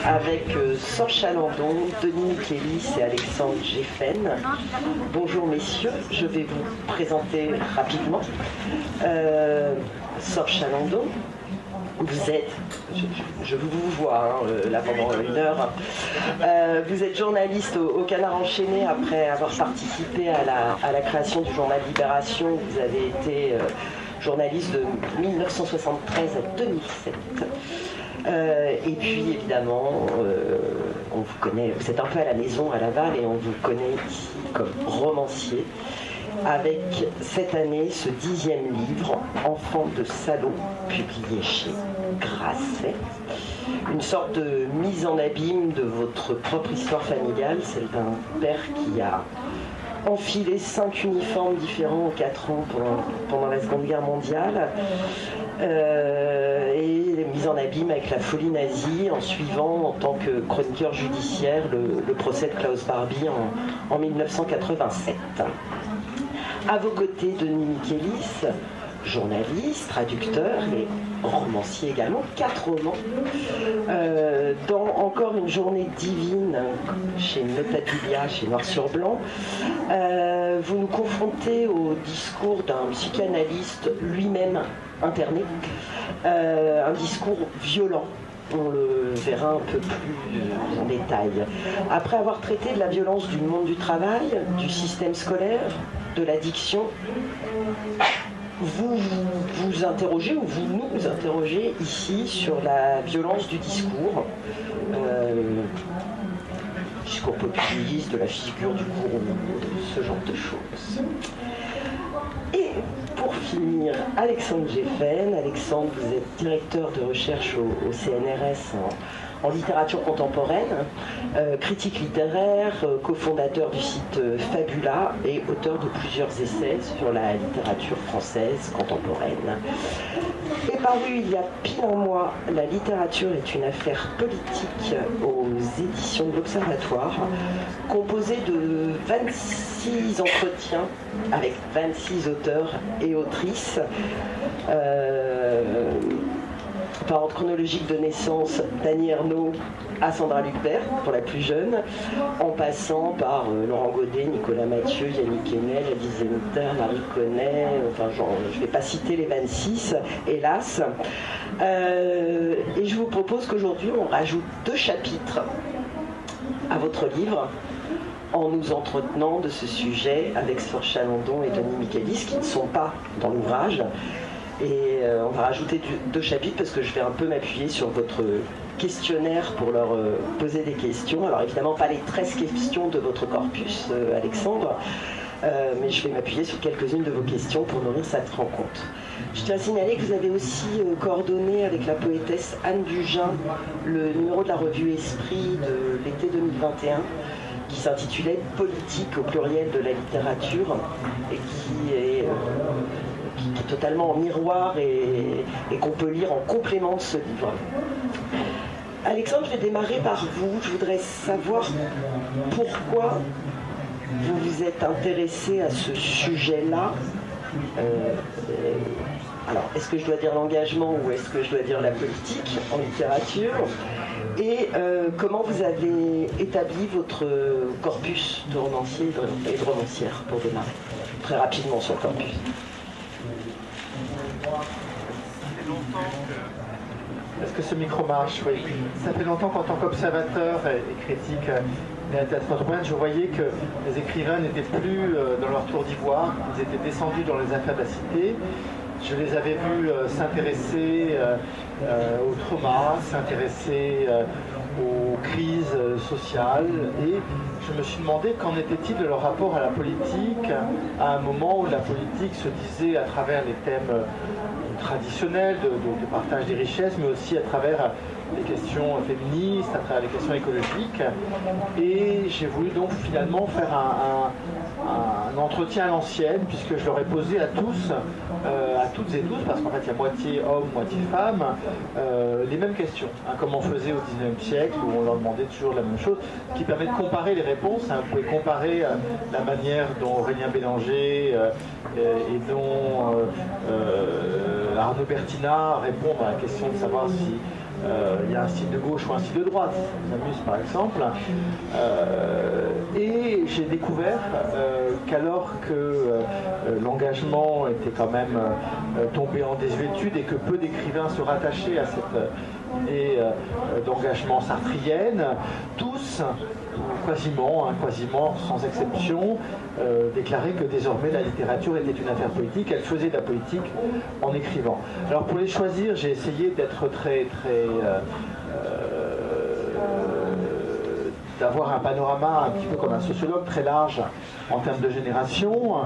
avec Sorge Chalandon, Denis Michelis et Alexandre Geffen. Bonjour messieurs, je vais vous présenter rapidement Sorge Chalandon. Vous êtes, je vous vois là pendant une heure, vous êtes journaliste au Canard enchaîné après avoir participé à la création du journal Libération. Vous avez été journaliste de 1973 à 2007. Et puis évidemment, on vous connaît, vous êtes un peu à la maison à Laval et on vous connaît ici comme romancier, avec cette année ce 10e livre, Enfant de salon, publié chez Grasset. Une sorte de mise en abîme de votre propre histoire familiale, celle d'un père qui a enfilé 5 uniformes différents en 4 ans pendant la Seconde Guerre mondiale, et mise en abîme avec la folie nazie en suivant en tant que chroniqueur judiciaire le procès de Klaus Barbie en 1987. À vos côtés, Denis Michelis, journaliste, traducteur et romancier également, 4 romans. Dans Encore une journée divine, chez Notabilia, chez Noir sur Blanc, vous nous confrontez au discours d'un psychanalyste lui-même interné, un discours violent. On le verra un peu plus en détail. Après avoir traité de la violence du monde du travail, du système scolaire, de l'addiction, vous vous interrogez, ou vous nous interrogez ici sur la violence du discours populiste, de la figure du gourou, ce genre de choses. Et pour finir, Alexandre Geffen. Alexandre, vous êtes directeur de recherche au CNRS en littérature contemporaine, critique littéraire, cofondateur du site Fabula et auteur de plusieurs essais sur la littérature française contemporaine. Et paru il y a pile un mois, La littérature est une affaire politique aux éditions de l'Observatoire, composé de 26 entretiens avec 26 auteurs et autrices, par ordre chronologique de naissance, d'Annie Ernaux à Sandra Lucbert, pour la plus jeune, en passant par Laurent Godet, Nicolas Mathieu, Yannick Henel, Alice Zeniter, Marie Connet, enfin je ne vais pas citer les 26, hélas. Et je vous propose qu'aujourd'hui on rajoute 2 chapitres à votre livre, en nous entretenant de ce sujet avec Sorge Chalandon et Denis Michelis, qui ne sont pas dans l'ouvrage. Et on va rajouter 2 chapitres parce que je vais un peu m'appuyer sur votre questionnaire pour leur poser des questions. Alors évidemment pas les 13 questions de votre corpus, Alexandre, mais je vais m'appuyer sur quelques-unes de vos questions pour nourrir cette rencontre. Je tiens à signaler que vous avez aussi coordonné avec la poétesse Anne Dugin le numéro de la revue Esprit de l'été 2021, qui s'intitulait Politique au pluriel de la littérature, et qui est totalement en miroir et qu'on peut lire en complément de ce livre. Alexandre, je vais démarrer par vous. Je voudrais savoir pourquoi vous vous êtes intéressé à ce sujet-là. Alors, est-ce que je dois dire l'engagement ou est-ce que je dois dire la politique en littérature? Et comment vous avez établi votre corpus de romancier et de romancière, pour démarrer très rapidement sur le corpus? Est-ce que ce micro marche? Oui. Ça fait longtemps qu'en tant qu'observateur et critique de la littérature contemporaine, je voyais que les écrivains n'étaient plus dans leur tour d'ivoire, ils étaient descendus dans les affaires de la cité. Je les avais vus s'intéresser au trauma, s'intéresser aux crises sociales, et je me suis demandé qu'en était-il de leur rapport à la politique, à un moment où la politique se disait à travers les thèmes traditionnels de partage des richesses, mais aussi à travers les questions féministes, à travers les questions écologiques. Et j'ai voulu donc finalement faire un entretien à l'ancienne, puisque je leur ai posé à tous, à toutes et tous, parce qu'en fait il y a moitié hommes, moitié femmes, les mêmes questions. Comment on faisait au 19e siècle, où on leur demandait toujours la même chose, qui permet de comparer les réponses. Vous pouvez comparer la manière dont Aurélien Bélanger et dont Arnaud Bertina répondent à la question de savoir si il y a un style de gauche ou un style de droite, ça vous amuse par exemple. Et j'ai découvert qu'alors que l'engagement était quand même tombé en désuétude et que peu d'écrivains se rattachaient à cette idée d'engagement sartrienne, tous, quasiment sans exception, déclaraient que désormais la littérature était une affaire politique, elle faisait de la politique en écrivant. Alors pour les choisir, j'ai essayé d'être d'avoir un panorama un petit peu comme un sociologue très large en termes de génération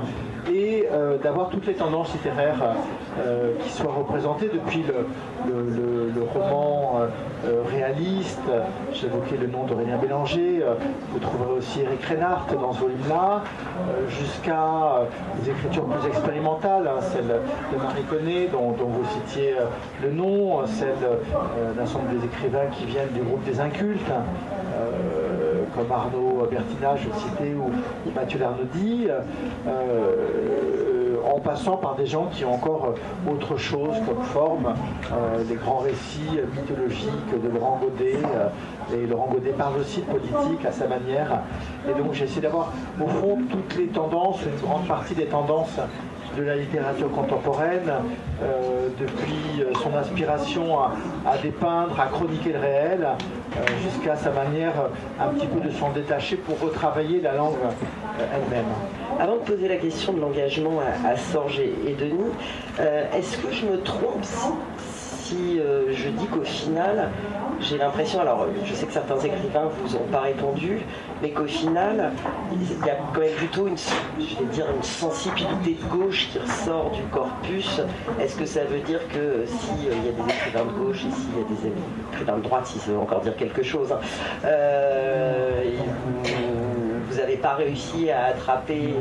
et d'avoir toutes les tendances littéraires qui soient représentées depuis le roman réaliste. J'évoquais le nom d'Aurélien Bélanger, vous trouverez aussi Éric Reinhardt dans ce volume-là, jusqu'à des écritures plus expérimentales, celle de Marie Connet dont vous citiez le nom, celle d'un certain nombre des écrivains qui viennent du groupe des incultes, comme Arnaud Bertina, je citais, ou Mathieu Larnaudy, en passant par des gens qui ont encore autre chose comme forme, les grands récits mythologiques de Laurent Godet, et Laurent Godet parle aussi de politique à sa manière, et donc j'ai essayé d'avoir au fond toutes les tendances, une grande partie des tendances de la littérature contemporaine, depuis son aspiration à dépeindre, à chroniquer le réel, jusqu'à sa manière un petit peu de s'en détacher pour retravailler la langue elle-même. Avant de poser la question de l'engagement à Sorge et Denis, est-ce que je me trompe si je dis qu'au final, j'ai l'impression, alors je sais que certains écrivains vous ont pas répondu, mais qu'au final, il y a quand même plutôt une sensibilité de gauche qui ressort du corpus. Est-ce que ça veut dire que s'il y a des écrivains de gauche et s'il y a des écrivains de droite, si ça veut encore dire quelque chose, vous n'avez pas réussi à attraper...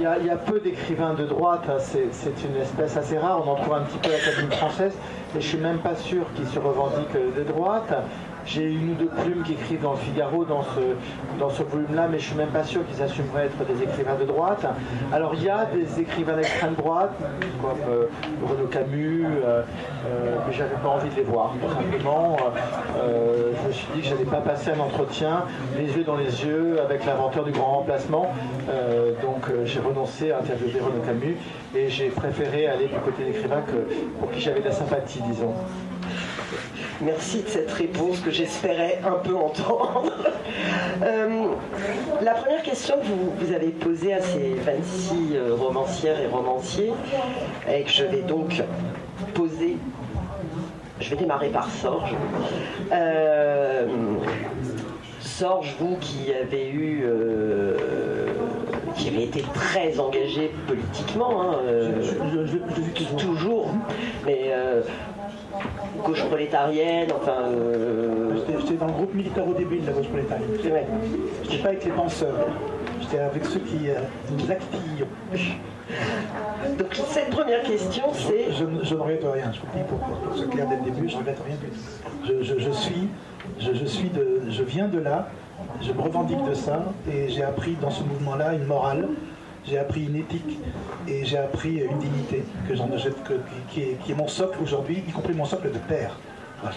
Il y a peu d'écrivains de droite, c'est une espèce assez rare, on en trouve un petit peu à l'Académie française, mais je ne suis même pas sûr qu'ils se revendiquent de droite. J'ai une ou deux plumes qui écrivent dans le Figaro, dans ce volume-là, mais je ne suis même pas sûr qu'ils assumeraient être des écrivains de droite. Alors il y a des écrivains d'extrême droite, comme Renaud Camus, mais je n'avais pas envie de les voir, tout simplement. Je me suis dit que je n'allais pas passer un entretien, les yeux dans les yeux, avec l'inventeur du grand remplacement. Donc j'ai renoncé à interviewer Renaud Camus, et j'ai préféré aller du côté d'écrivains pour qui j'avais de la sympathie, disons. Merci de cette réponse que j'espérais un peu entendre. La première question que vous avez posée à ces 26 romancières et romanciers, et que je vais donc poser, je vais démarrer par Sorge. Sorge, vous qui avez qui avez été très engagé politiquement, je toujours, mais gauche prolétarienne, enfin... J'étais dans le groupe militaire au début de la gauche prolétarienne. C'est vrai. Je n'étais pas avec les penseurs, j'étais avec ceux qui nous activent. Donc cette première question, c'est... Je ne regrette rien, je vous le dis pour ce clair dès le début, je ne regrette rien du tout. Je viens de là, je me revendique de ça, et j'ai appris dans ce mouvement-là une morale, j'ai appris une éthique et j'ai appris une dignité qui est mon socle aujourd'hui, y compris mon socle de père. Voilà.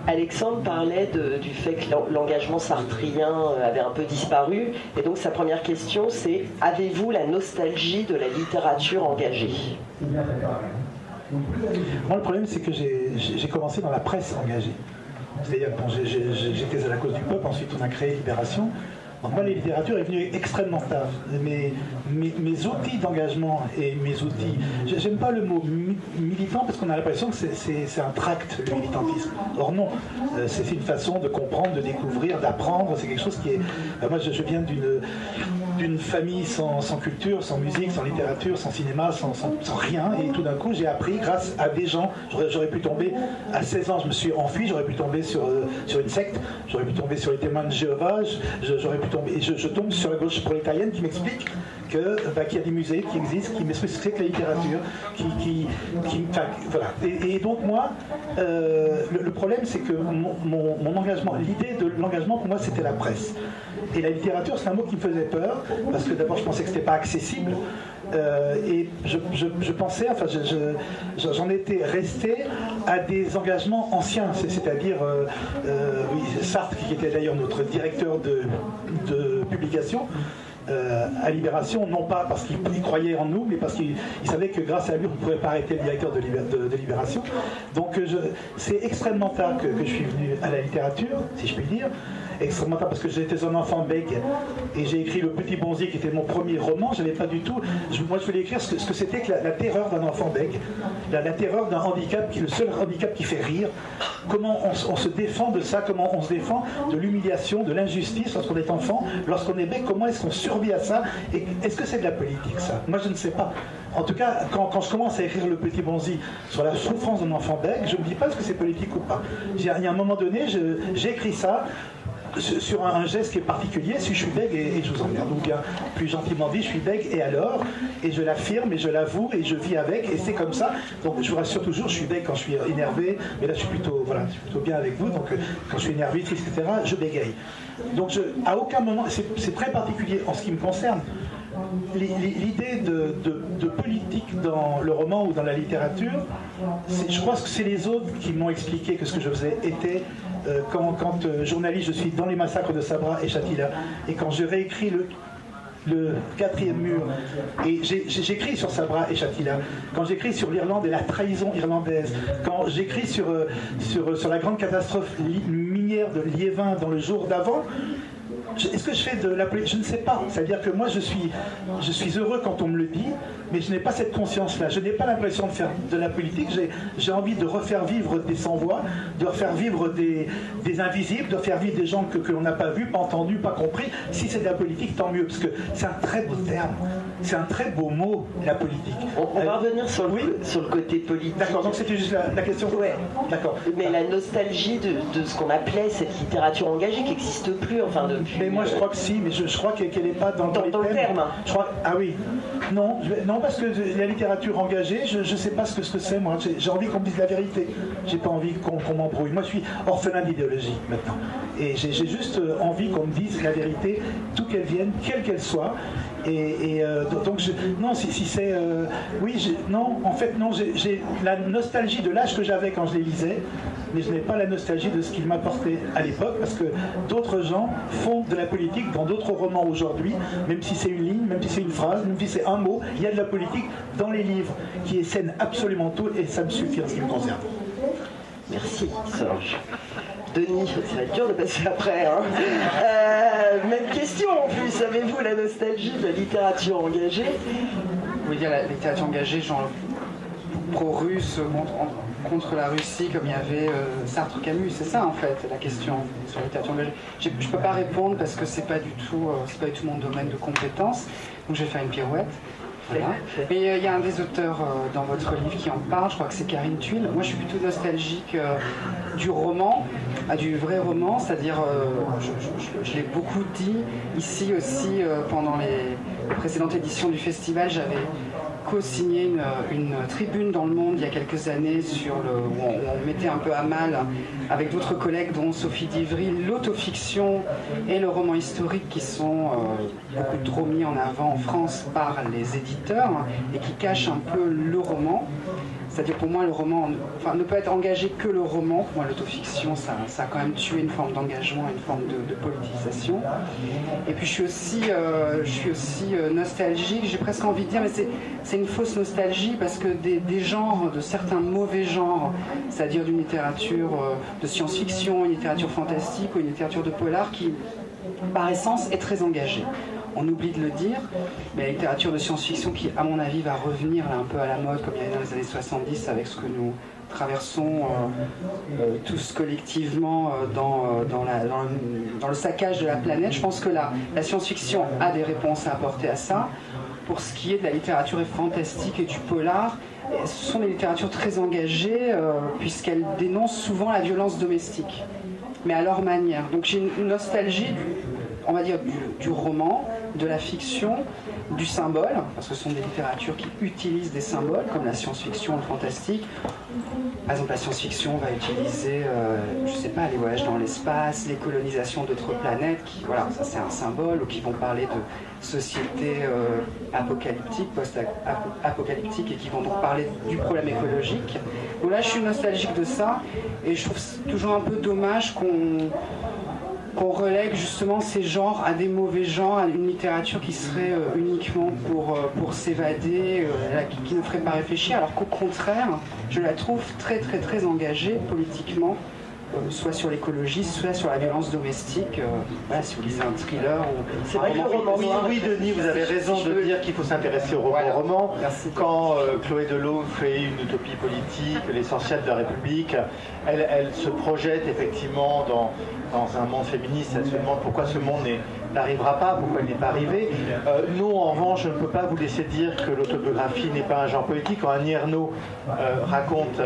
Alexandre parlait du fait que l'engagement sartrien avait un peu disparu, et donc sa première question c'est: avez-vous la nostalgie de la littérature engagée? Moi, le problème, c'est que j'ai commencé dans la presse engagée. C'est-à-dire, bon, j'étais à la cause du peuple, ensuite on a créé Libération. Donc moi, la littérature est venue extrêmement tard. Mes outils d'engagement et mes outils... J'aime pas le mot militant parce qu'on a l'impression que c'est un tract, le militantisme. Or non, c'est une façon de comprendre, de découvrir, d'apprendre. C'est quelque chose qui est... Moi, je viens d'une famille sans culture, sans musique, sans littérature, sans cinéma, sans rien. Et tout d'un coup, j'ai appris grâce à des gens. J'aurais pu tomber, à 16 ans, je me suis enfui, j'aurais pu tomber sur une secte, j'aurais pu tomber sur les témoins de Jéhovah, j'aurais pu tomber... Et je tombe sur la gauche prolétarienne qui m'explique qu'il y a des musées qui existent, qui m'expliquent ce que c'est que la littérature, voilà. Et donc moi, le problème, c'est que mon engagement, l'idée de l'engagement pour moi, c'était la presse. Et la littérature, c'est un mot qui me faisait peur, parce que d'abord, je pensais que c'était pas accessible. Et je pensais, enfin, j'en étais resté à des engagements anciens, c'est-à-dire oui, Sartre, qui était d'ailleurs notre directeur de publication, à Libération, non pas parce qu'il croyait en nous, mais parce qu'il savait que grâce à lui, on ne pouvait pas arrêter le directeur de Libération. Donc c'est extrêmement tard que je suis venu à la littérature, si je puis dire. Extrêmement tard parce que j'étais un enfant bègue et j'ai écrit Le Petit Bonzier qui était mon premier roman. J'avais pas du tout. Moi, je voulais écrire ce que c'était que la terreur d'un enfant bègue, la terreur d'un handicap qui est le seul handicap qui fait rire. Comment on se défend de ça, comment on se défend de l'humiliation, de l'injustice lorsqu'on est enfant, lorsqu'on est bègue, comment est-ce qu'on survit à ça et est-ce que c'est de la politique ça? Moi, je ne sais pas. En tout cas, quand je commence à écrire Le Petit Bonzi sur la souffrance d'un enfant bègue, je ne me dis pas est-ce que c'est politique ou pas. Il y a un moment donné, j'ai écrit ça sur un geste qui est particulier, si je suis bègue et je vous emmerde, ou bien plus gentiment dit, je suis bègue et alors, et je l'affirme et je l'avoue et je vis avec et c'est comme ça. Donc je vous rassure toujours, je suis bègue quand je suis énervé, mais là je suis plutôt bien avec vous, donc quand je suis énervé, triste, etc., je bégaye. Donc à aucun moment, c'est très particulier en ce qui me concerne. L'idée de politique dans le roman ou dans la littérature, je pense que c'est les autres qui m'ont expliqué que ce que je faisais était, quand journaliste, je suis dans les massacres de Sabra et Shatila, et quand je réécris le quatrième mur, et j'écris sur Sabra et Shatila, quand j'écris sur l'Irlande et la trahison irlandaise, quand j'écris sur la grande catastrophe minière de Liévin dans le jour d'avant, est-ce que je fais de la politique? Je ne sais pas. C'est-à-dire que moi, je suis heureux quand on me le dit, mais je n'ai pas cette conscience-là. Je n'ai pas l'impression de faire de la politique. J'ai envie de refaire vivre des sans-voix, de refaire vivre des invisibles, de faire vivre des gens que l'on n'a pas vus, pas entendus, pas compris. Si c'est de la politique, tant mieux, parce que c'est un très beau terme. C'est un très beau mot, la politique. On va revenir sur le côté politique. D'accord, donc c'était juste la question. Ouais. D'accord. Mais la nostalgie de ce qu'on appelait cette littérature engagée qui n'existe plus, enfin depuis... Mais moi je crois que si, mais je crois qu'elle n'est pas dans le terme. Je crois, ah oui. Non, parce que la littérature engagée, je ne sais pas ce que c'est, moi. J'ai envie qu'on me dise la vérité. J'ai pas envie qu'on m'embrouille. Moi je suis orphelin d'idéologie maintenant. Et j'ai juste envie qu'on me dise la vérité, d'où qu'elle vienne, quelle qu'elle soit. Donc non, si c'est non, en fait non, j'ai la nostalgie de l'âge que j'avais quand je les lisais, mais je n'ai pas la nostalgie de ce qu'il m'apportait à l'époque, parce que d'autres gens font de la politique dans d'autres romans aujourd'hui, même si c'est une ligne, même si c'est une phrase, même si c'est un mot, il y a de la politique dans les livres qui essaient absolument tout, et ça me suffit en ce qui me concerne. Merci Serge. Denis, ça va être dur de passer après. Hein. Même question en plus, avez-vous la nostalgie de la littérature engagée? Vous voulez dire la littérature engagée, genre pro-russe, contre la Russie, comme il y avait Sartre-Camus, c'est ça en fait la question sur la littérature engagée. Je ne peux pas répondre parce que c'est pas du tout mon domaine de compétence, donc je vais faire une pirouette. Voilà. Mais il y a un des auteurs dans votre livre qui en parle, je crois que c'est Karine Thuil. Moi je suis plutôt nostalgique du roman, du vrai roman, c'est-à-dire, je l'ai beaucoup dit, ici aussi pendant les précédentes éditions du festival, j'avais co-signé une tribune dans Le Monde il y a quelques années où on mettait un peu à mal, avec d'autres collègues dont Sophie Divry, l'autofiction et le roman historique qui sont beaucoup trop mis en avant en France par les éditeurs et qui cachent un peu le roman. C'est-à-dire pour moi le roman, ne peut être engagé que le roman. Pour moi l'autofiction ça a quand même tué une forme d'engagement, une forme de politisation. Et puis je suis aussi nostalgique, j'ai presque envie de dire, mais c'est une fausse nostalgie parce que des genres, de certains mauvais genres, c'est-à-dire d'une littérature de science-fiction, une littérature fantastique ou une littérature de polar qui par essence est très engagée. On oublie de le dire, mais la littérature de science-fiction qui, à mon avis, va revenir là, un peu à la mode, comme il y avait dans les années 70, avec ce que nous traversons tous collectivement dans le saccage de la planète. Je pense que la science-fiction a des réponses à apporter à ça. Pour ce qui est de la littérature fantastique et du polar, ce sont des littératures très engagées, puisqu'elles dénoncent souvent la violence domestique, mais à leur manière. Donc j'ai une nostalgie on va dire, du roman, de la fiction, du symbole, parce que ce sont des littératures qui utilisent des symboles, comme la science-fiction, le fantastique. Par exemple, la science-fiction va utiliser, je sais pas, les voyages dans l'espace, les colonisations d'autres planètes, qui, voilà, ça c'est un symbole, ou qui vont parler de sociétés apocalyptiques, post-apocalyptiques, et qui vont donc parler du problème écologique. Donc là, je suis nostalgique de ça, et je trouve toujours un peu dommage qu'on relègue justement ces genres à des mauvais genres, à une littérature qui serait uniquement pour s'évader, qui ne ferait pas réfléchir, alors qu'au contraire, je la trouve très très très engagée politiquement, soit sur l'écologie, soit sur la violence domestique. Voilà, si vous lisez un thriller ou... C'est vrai que le roman noir... Oui, Denis, vous avez raison de dire qu'il faut s'intéresser au roman. Merci. Quand Chloé Delhomme fait une utopie politique, l'essentiel de la République, elle se projette effectivement dans un monde féministe. Elle se demande pourquoi ce monde n'arrivera pas, pourquoi il n'est pas arrivé. Nous, en revanche, je ne peux pas vous laisser dire que l'autobiographie n'est pas un genre poétique. Quand Annie Ernaux raconte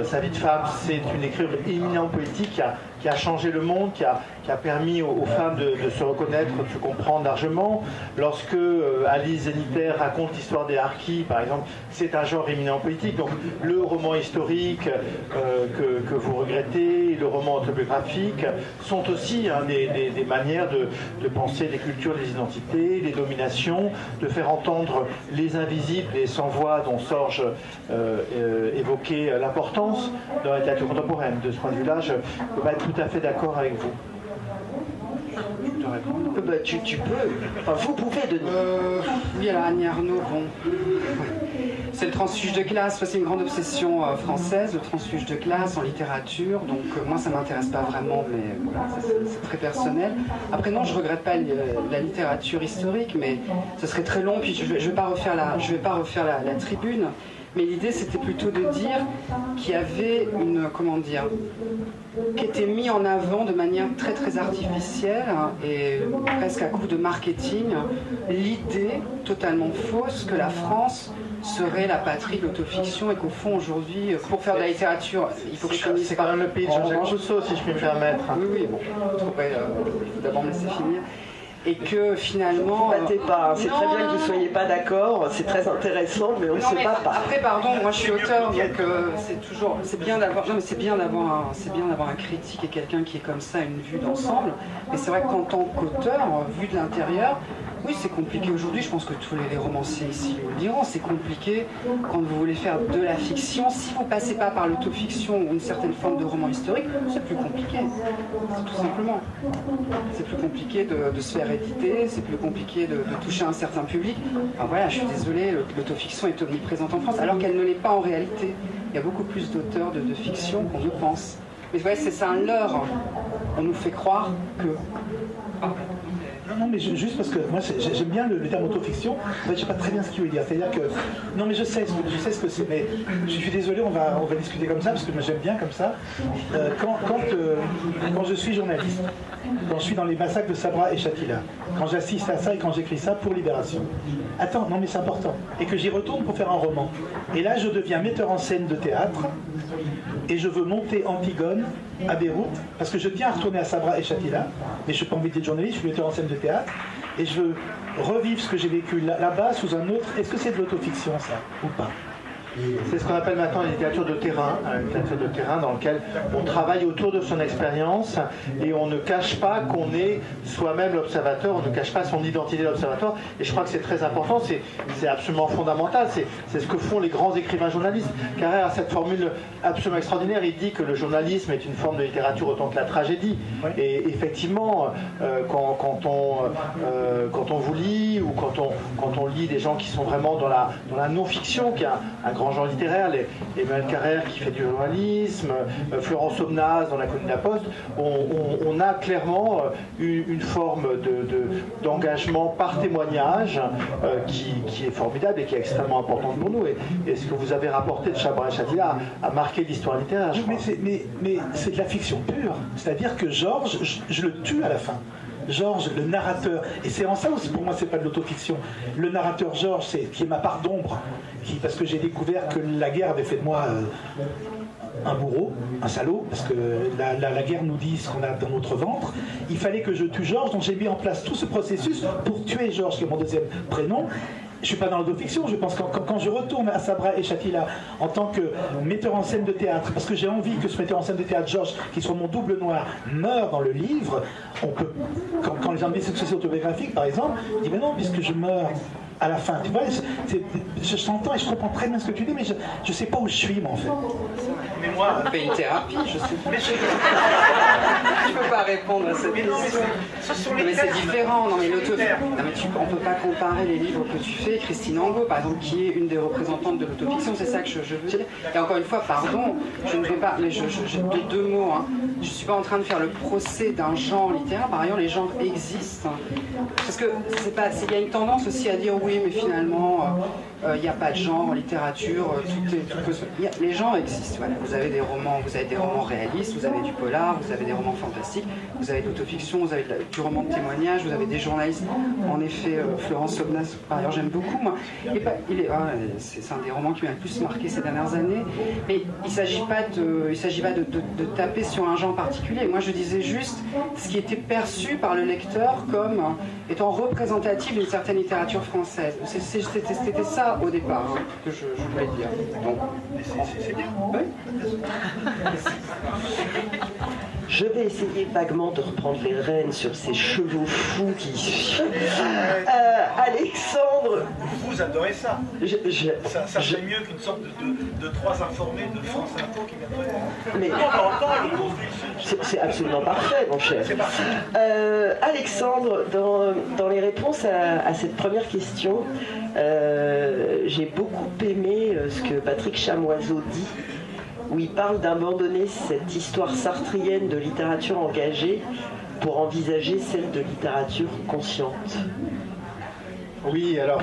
sa vie de femme, c'est une écrivaine éminemment poétique qui a changé le monde, qui a permis aux femmes de se reconnaître, de se comprendre largement. Lorsque Alice Zeniter raconte l'histoire des harkis, par exemple, c'est un genre éminemment politique. Donc le roman historique que vous regrettez, le roman autobiographique, sont aussi des manières de penser les cultures, les identités, les dominations, de faire entendre les invisibles et sans voix dont Sorge évoquait l'importance dans la littérature contemporaine. De ce point de vue-là, je peux pas être tout à fait d'accord avec vous. Bah, tu peux, enfin vous pouvez Denis. Oui, alors Annie Ernaux, bon. C'est le transfuge de classe, c'est une grande obsession française, le transfuge de classe en littérature, donc moi ça m'intéresse pas vraiment, mais voilà, c'est très personnel. Après non, je regrette pas la littérature historique, mais ce serait très long, puis je vais pas refaire la tribune. Mais l'idée, c'était plutôt de dire qu'il y avait qui était mis en avant de manière très très artificielle et presque à coup de marketing, l'idée totalement fausse que la France serait la patrie de l'autofiction et qu'au fond aujourd'hui, pour faire de la littérature, il faut que je finisse. C'est quand même le pays de Jean-Jacques Rousseau, si je puis me permettre. Oui, bon, il faut d'abord me laisser finir. Et que finalement... Ne battez pas, c'est très bien que vous ne soyez pas d'accord, c'est très intéressant, mais on ne se bat pas. Après, pardon, moi je suis auteur, donc c'est bien d'avoir un critique et quelqu'un qui est comme ça, une vue d'ensemble. Mais c'est vrai qu'en tant qu'auteur, vu de l'intérieur, oui, c'est compliqué aujourd'hui, je pense que tous les romanciers ici le diront, c'est compliqué quand vous voulez faire de la fiction. Si vous ne passez pas par l'autofiction ou une certaine forme de roman historique, c'est plus compliqué, tout simplement. C'est plus compliqué de se faire éditer, c'est plus compliqué de toucher un certain public. Enfin, voilà, je suis désolé, l'autofiction est omniprésente en France, alors qu'elle ne l'est pas en réalité. Il y a beaucoup plus d'auteurs de fiction qu'on ne pense. Mais vous voyez, c'est un leurre. On nous fait croire que... Non, mais juste parce que moi j'aime bien le terme autofiction. En fait, je sais pas très bien ce qu'il veut dire. C'est-à-dire que non, mais je sais ce que c'est. Mais je suis désolé, on va discuter comme ça parce que moi j'aime bien comme ça. Quand je suis journaliste, quand je suis dans les massacres de Sabra et Shatila, quand j'assiste à ça et quand j'écris ça pour Libération. Attends, non mais c'est important. Et que j'y retourne pour faire un roman. Et là, je deviens metteur en scène de théâtre et je veux monter Antigone à Beyrouth parce que je tiens à retourner à Sabra et Shatila, mais je n'ai pas envie d'être journaliste, je suis metteur en scène de théâtre et je veux revivre ce que j'ai vécu là-bas sous un autre. Est-ce que c'est de l'autofiction ça ou pas? C'est ce qu'on appelle maintenant la littérature de terrain, dans laquelle on travaille autour de son expérience et on ne cache pas qu'on est soi-même l'observateur, on ne cache pas son identité d'observateur. Et je crois que c'est très important, c'est absolument fondamental, c'est ce que font les grands écrivains journalistes. Carrère a cette formule absolument extraordinaire, il dit que le journalisme est une forme de littérature autant que la tragédie. Et effectivement, quand on vous lit ou quand on lit des gens qui sont vraiment dans la non-fiction, qui a un grand genre littéraire, Emmanuel Carrère qui fait du journalisme, Florence Aubenas dans La Colline de la Poste, on a clairement une forme d'engagement par témoignage qui est formidable et qui est extrêmement importante pour nous. Et ce que vous avez rapporté de Sabra et Shatila a marqué l'histoire littéraire. Mais c'est de la fiction pure. C'est-à-dire que Georges, je le tue à la fin. Georges, le narrateur, et c'est en ça aussi pour moi c'est pas de l'autofiction. Le narrateur Georges, qui est ma part d'ombre, parce que j'ai découvert que la guerre avait fait de moi un bourreau, un salaud, parce que la guerre nous dit ce qu'on a dans notre ventre. Il fallait que je tue Georges, donc j'ai mis en place tout ce processus pour tuer Georges, qui est mon deuxième prénom. Je ne suis pas dans l'autofiction, je pense que quand je retourne à Sabra et Shatila en tant que metteur en scène de théâtre, parce que j'ai envie que ce metteur en scène de théâtre, Georges, qui soit mon double noir, meure dans le livre, on peut, quand les gens me disent que c'est autobiographique, par exemple, je dis mais non, puisque je meurs à la fin. Tu vois, je t'entends et je comprends très bien ce que tu dis, mais je ne sais pas où je suis, moi, en fait. Mais moi, on fait une thérapie, je sais pas. Je ne peux pas répondre à cette question. Mais c'est différent. Non, mais on ne peut pas comparer les livres que tu fais. Christine Angot, par exemple, qui est une des représentantes de l'autofiction, c'est ça que je veux dire. Et encore une fois, pardon, je ne vais pas, mais j'ai deux mots. Hein. Je ne suis pas en train de faire le procès d'un genre littéraire. Par ailleurs, les genres existent. Parce que il y a une tendance aussi à dire oui, mais finalement, il n'y a pas de genre en littérature. Les genres existent. Voilà. Vous avez des romans réalistes, vous avez du polar, vous avez des romans fantastiques, vous avez de l'autofiction, vous avez du roman de témoignage, vous avez des journalistes. En effet, Florence Sobnas, par ailleurs, j'aime beaucoup. Moi. C'est un des romans qui m'a le plus marqué ces dernières années. Mais il ne s'agit pas de taper sur un genre particulier. Moi, je disais juste ce qui était perçu par le lecteur comme étant représentatif d'une certaine littérature française. C'était ça au départ que je voulais dire. Donc, c'est bien. Oui. Je vais essayer vaguement de reprendre les rênes sur ces chevaux fous qui... Alexandre... Vous adorez ça. Ça fait mieux qu'une sorte de trois informés de France Info qui viendraient... Mais... C'est absolument parfait, mon cher. C'est parfait. Alexandre, dans les réponses à cette première question, j'ai beaucoup aimé ce que Patrick Chamoiseau dit, où il parle d'abandonner cette histoire sartrienne de littérature engagée pour envisager celle de littérature consciente. Oui, alors,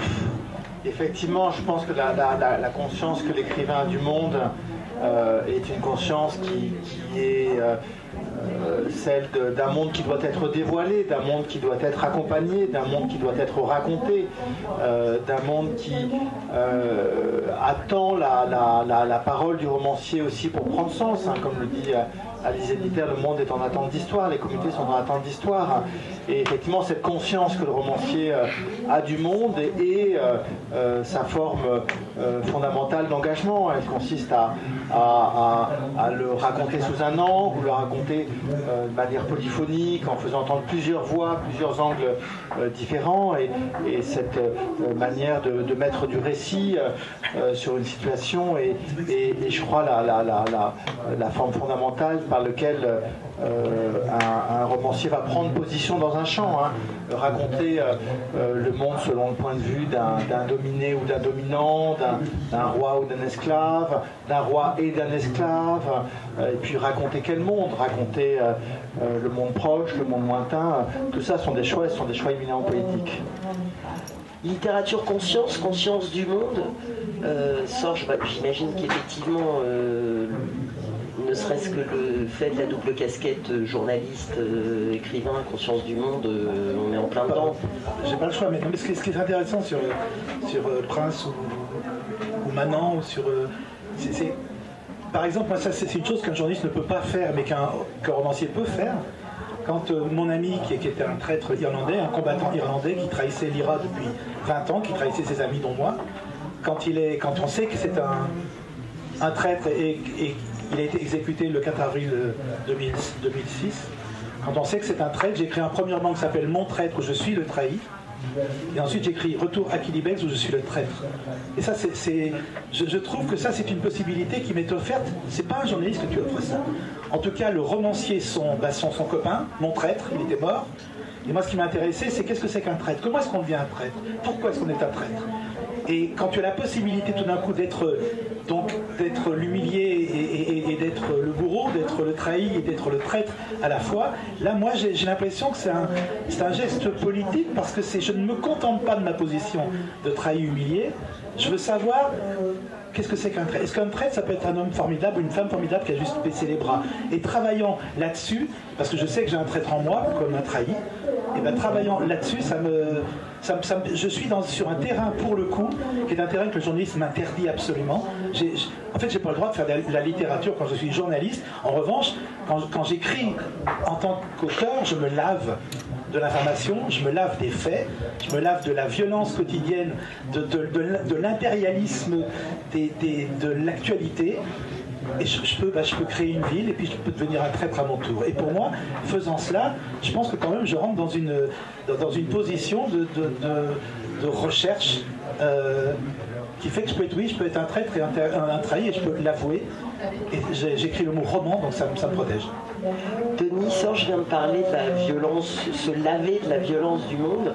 effectivement, je pense que la conscience que l'écrivain a du monde est une conscience qui est celle d'un monde qui doit être dévoilé, d'un monde qui doit être accompagné, d'un monde qui doit être raconté, d'un monde qui attend la parole du romancier aussi pour prendre sens, hein, comme le dit Alizé Diter, le monde est en attente d'histoire, les communautés sont en attente d'histoire. Et effectivement, cette conscience que le romancier a du monde est sa forme fondamentale d'engagement. Elle consiste à le raconter sous un angle, ou le raconter de manière polyphonique, en faisant entendre plusieurs voix, plusieurs angles différents. Et cette manière de mettre du récit sur une situation est je crois, la forme fondamentale par laquelle un romancier va prendre position dans un champ, hein. Raconter le monde selon le point de vue d'un dominé ou d'un dominant, d'un roi ou d'un esclave, d'un roi et d'un esclave, et puis raconter quel monde, raconter le monde proche, le monde lointain, tout ça sont des choix éminemment poétiques. Littérature conscience, conscience du monde, Sorge, j'imagine qu'effectivement, ne serait-ce que le fait de la double casquette journaliste, écrivain, conscience du monde, on est en plein dedans. J'ai pas le choix, mais ce qui est intéressant sur Prince ou Manon, ou sur... par exemple, moi, ça, c'est une chose qu'un journaliste ne peut pas faire, mais qu'un romancier peut faire. Quand mon ami, qui était un traître irlandais, un combattant irlandais qui trahissait l'IRA depuis 20 ans, qui trahissait ses amis dont moi, quand on sait que c'est un traître et il a été exécuté le 4 avril 2006, quand on sait que c'est un traître, j'ai écrit un premier roman qui s'appelle Mon traître, où je suis le trahi. Et ensuite j'écris Retour à Quilibex où je suis le traître. Et ça, je trouve que ça c'est une possibilité qui m'est offerte. C'est pas un journaliste que tu offres ça. En tout cas, le romancier, son copain, mon traître, il était mort. Et moi, ce qui m'a intéressé, c'est qu'est-ce que c'est qu'un traître? Comment est-ce qu'on devient un traître? Pourquoi est-ce qu'on est un traître? Et quand tu as la possibilité tout d'un coup d'être l'humilié et d'être le bourreau, d'être le trahi et d'être le traître à la fois, là moi j'ai l'impression que c'est un geste politique, parce que je ne me contente pas de ma position de trahi humilié, je veux savoir qu'est-ce que c'est qu'un traître. Est-ce qu'un traître, ça peut être un homme formidable ou une femme formidable qui a juste baissé les bras? Et travaillant là-dessus, parce que je sais que j'ai un traître en moi, comme un trahi, et ben, travaillant là-dessus, je suis sur un terrain, pour le coup, qui est un terrain que le journalisme m'interdit absolument. En fait, j'ai pas le droit de faire de la littérature quand je suis journaliste. En revanche, quand j'écris en tant qu'auteur, je me lave de l'information, je me lave des faits, je me lave de la violence quotidienne, de l'impérialisme, de l'actualité. Et je peux créer une ville et puis je peux devenir un traître à mon tour. Et pour moi, faisant cela, je pense que quand même je rentre dans une position de recherche qui fait que je peux être un traître et un trahi, et je peux l'avouer. Et j'écris le mot roman, donc ça me protège. Denis Sorge vient de parler de la violence, se laver de la violence du monde.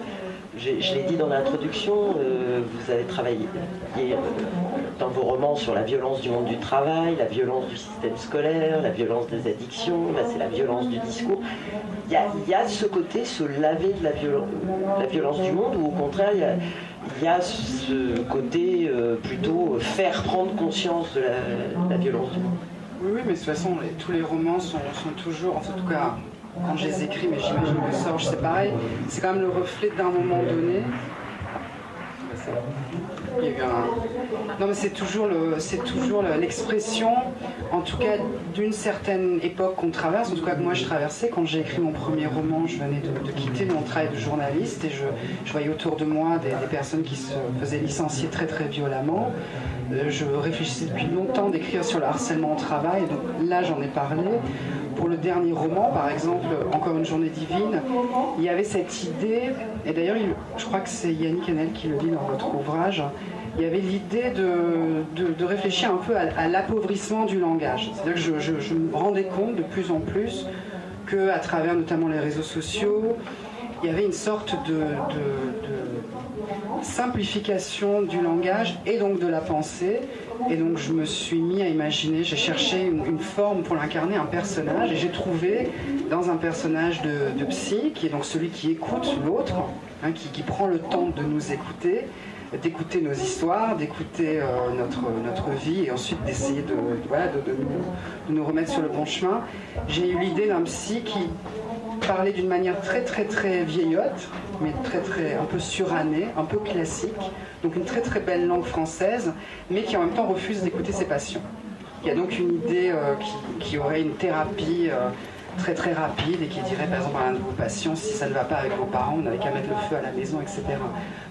Je l'ai dit dans l'introduction, vous avez travaillé dans vos romans sur la violence du monde du travail, la violence du système scolaire, la violence des addictions, là c'est la violence du discours. Il y a ce côté, se laver de la violence du monde, ou au contraire il y a ce côté plutôt faire prendre conscience de la violence du monde. Oui, mais de toute façon, tous les romans sont toujours, en tout cas quand je les écris, mais j'imagine que Sorge c'est pareil, c'est quand même le reflet d'un moment donné. Il y a eu Non, mais c'est toujours l'expression, en tout cas, d'une certaine époque qu'on traverse, en tout cas que moi je traversais. Quand j'ai écrit mon premier roman, je venais de quitter mon travail de journaliste et je voyais autour de moi des personnes qui se faisaient licencier très très violemment. Je réfléchissais depuis longtemps d'écrire sur le harcèlement au travail, donc là j'en ai parlé. Pour le dernier roman, par exemple, Encore une journée divine, il y avait cette idée, et d'ailleurs je crois que c'est Yannick Enel qui le dit dans votre ouvrage, il y avait l'idée de réfléchir un peu à l'appauvrissement du langage. C'est-à-dire que je me rendais compte de plus en plus qu'à travers notamment les réseaux sociaux, il y avait une sorte de simplification du langage et donc de la pensée. Et donc je me suis mis à imaginer, j'ai cherché une forme pour l'incarner, un personnage, et j'ai trouvé dans un personnage de psy, qui est donc celui qui écoute l'autre, hein, qui prend le temps de nous écouter, d'écouter nos histoires, d'écouter notre vie, et ensuite d'essayer de nous remettre sur le bon chemin. J'ai eu l'idée d'un psy qui parlait d'une manière très très très vieillotte, mais très très un peu surannée, un peu classique, donc une très très belle langue française, mais qui en même temps refuse d'écouter ses patients. Il y a donc une idée qui aurait une thérapie très très rapide et qui dirait par exemple à un de vos patients, si ça ne va pas avec vos parents, on n'avait qu'à mettre le feu à la maison, etc.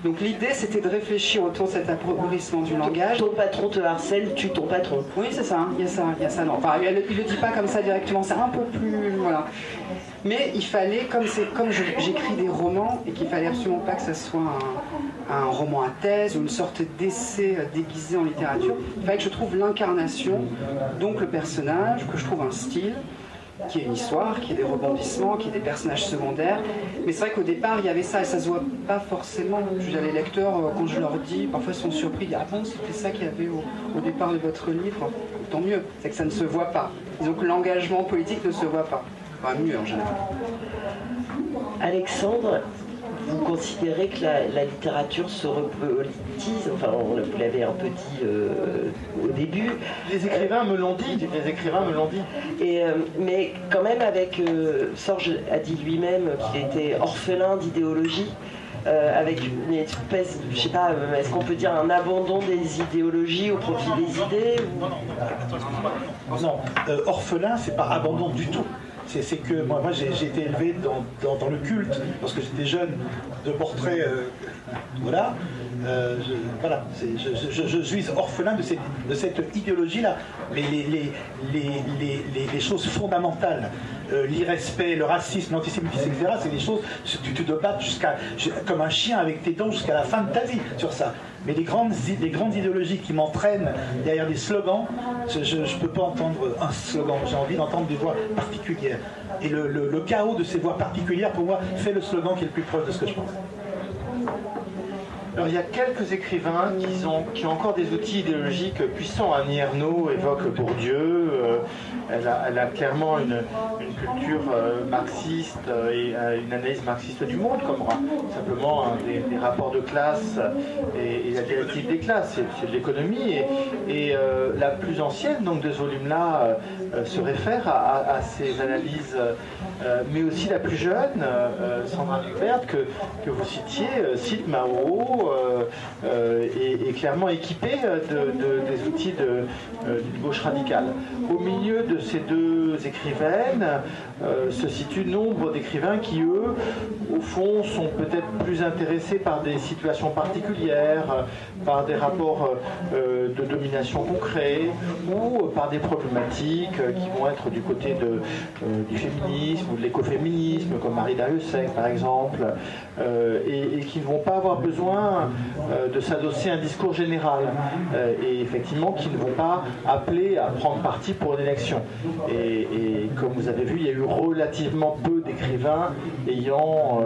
Donc l'idée c'était de réfléchir autour de cet appauvrissement du langage. Ton patron te harcèle, tue ton patron. Oui, c'est ça, il y a ça, non. Enfin, il ne le dit pas comme ça directement, c'est un peu plus... Voilà. Mais il fallait, comme j'écris des romans, et qu'il fallait absolument pas que ça soit un roman à thèse ou une sorte d'essai déguisé en littérature, il fallait que je trouve l'incarnation, donc le personnage, que je trouve un style, qui est une histoire, qui est des rebondissements, qui est des personnages secondaires. Mais c'est vrai qu'au départ, il y avait ça, et ça se voit pas forcément. Les lecteurs, quand je leur dis, parfois ils sont surpris, ils disent « Ah bon, c'était ça qu'il y avait au départ de votre livre ?» Tant mieux, c'est que ça ne se voit pas. Disons que l'engagement politique ne se voit pas. Enfin, mieux en général. Alexandre, vous considérez que la littérature se repolitise, enfin vous l'avez un peu dit au début. Les écrivains me l'ont dit, mais quand même Sorge a dit lui-même qu'il était orphelin d'idéologie, avec une espèce, je sais pas, est-ce qu'on peut dire un abandon des idéologies au profit des idées ou... Non, orphelin, c'est pas abandon du tout. C'est que moi j'ai été élevé dans le culte, lorsque j'étais jeune, de portraits, je suis orphelin de cette idéologie-là. Mais les choses fondamentales, l'irrespect, le racisme, l'antisémitisme, etc., c'est des choses, tu te battes comme un chien avec tes dents jusqu'à la fin de ta vie sur ça. Mais les grandes idéologies qui m'entraînent derrière des slogans, je ne peux pas entendre un slogan, j'ai envie d'entendre des voix particulières. Et le chaos de ces voix particulières, pour moi, fait le slogan qui est le plus proche de ce que je pense. Alors il y a quelques écrivains qui ont encore des outils idéologiques puissants. Annie Ernaux évoque Bourdieu, elle a clairement une culture marxiste et une analyse marxiste du monde, comme simplement des rapports de classe et la dialectique des classes, c'est de l'économie. Et la plus ancienne donc, de ce volume-là se réfère à ces analyses, mais aussi la plus jeune, Sandra Lucbert, que vous citiez, cite Mao, est clairement équipée des outils d'une gauche radicale. Au milieu de ces deux écrivaines se situe nombre d'écrivains qui, eux, au fond, sont peut-être plus intéressés par des situations particulières, par des rapports de domination concrets, ou par des problématiques qui vont être du côté du féminisme ou de l'écoféminisme, comme Marie Dariussec, par exemple, et qui ne vont pas avoir besoin de s'adosser à un discours général, et effectivement qui ne vont pas appeler à prendre parti pour une élection. Et comme vous avez vu, il y a eu relativement peu d'écrivains ayant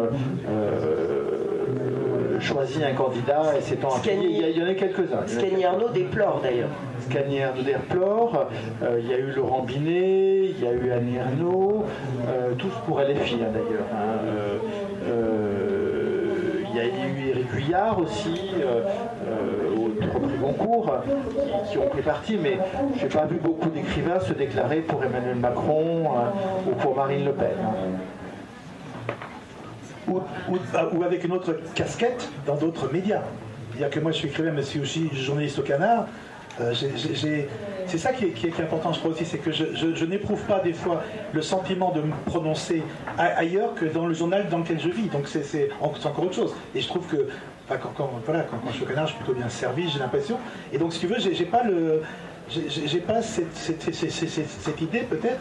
choisi un candidat et s'étant appuyé. Il y en a quelques-uns. Scagni-Arnaud déplore d'ailleurs. Scagni-Arnaud déplore, il y a eu Laurent Binet, il y a eu Annie Ernaux, tous pour LFI d'ailleurs. Il y a eu Éric Vuillard aussi, au prix Goncourt, qui ont pris parti, mais je n'ai pas vu beaucoup d'écrivains se déclarer pour Emmanuel Macron ou pour Marine Le Pen. Ou avec une autre casquette dans d'autres médias. C'est-à-dire que moi je suis écrivain, mais je suis aussi journaliste au Canard. C'est ça qui est important, je crois aussi, c'est que je n'éprouve pas des fois le sentiment de me prononcer ailleurs que dans le journal dans lequel je vis. Donc c'est encore autre chose. Et je trouve que quand je suis au Canard, je suis plutôt bien servi, j'ai l'impression. Et donc si tu veux, j'ai pas cette idée peut-être.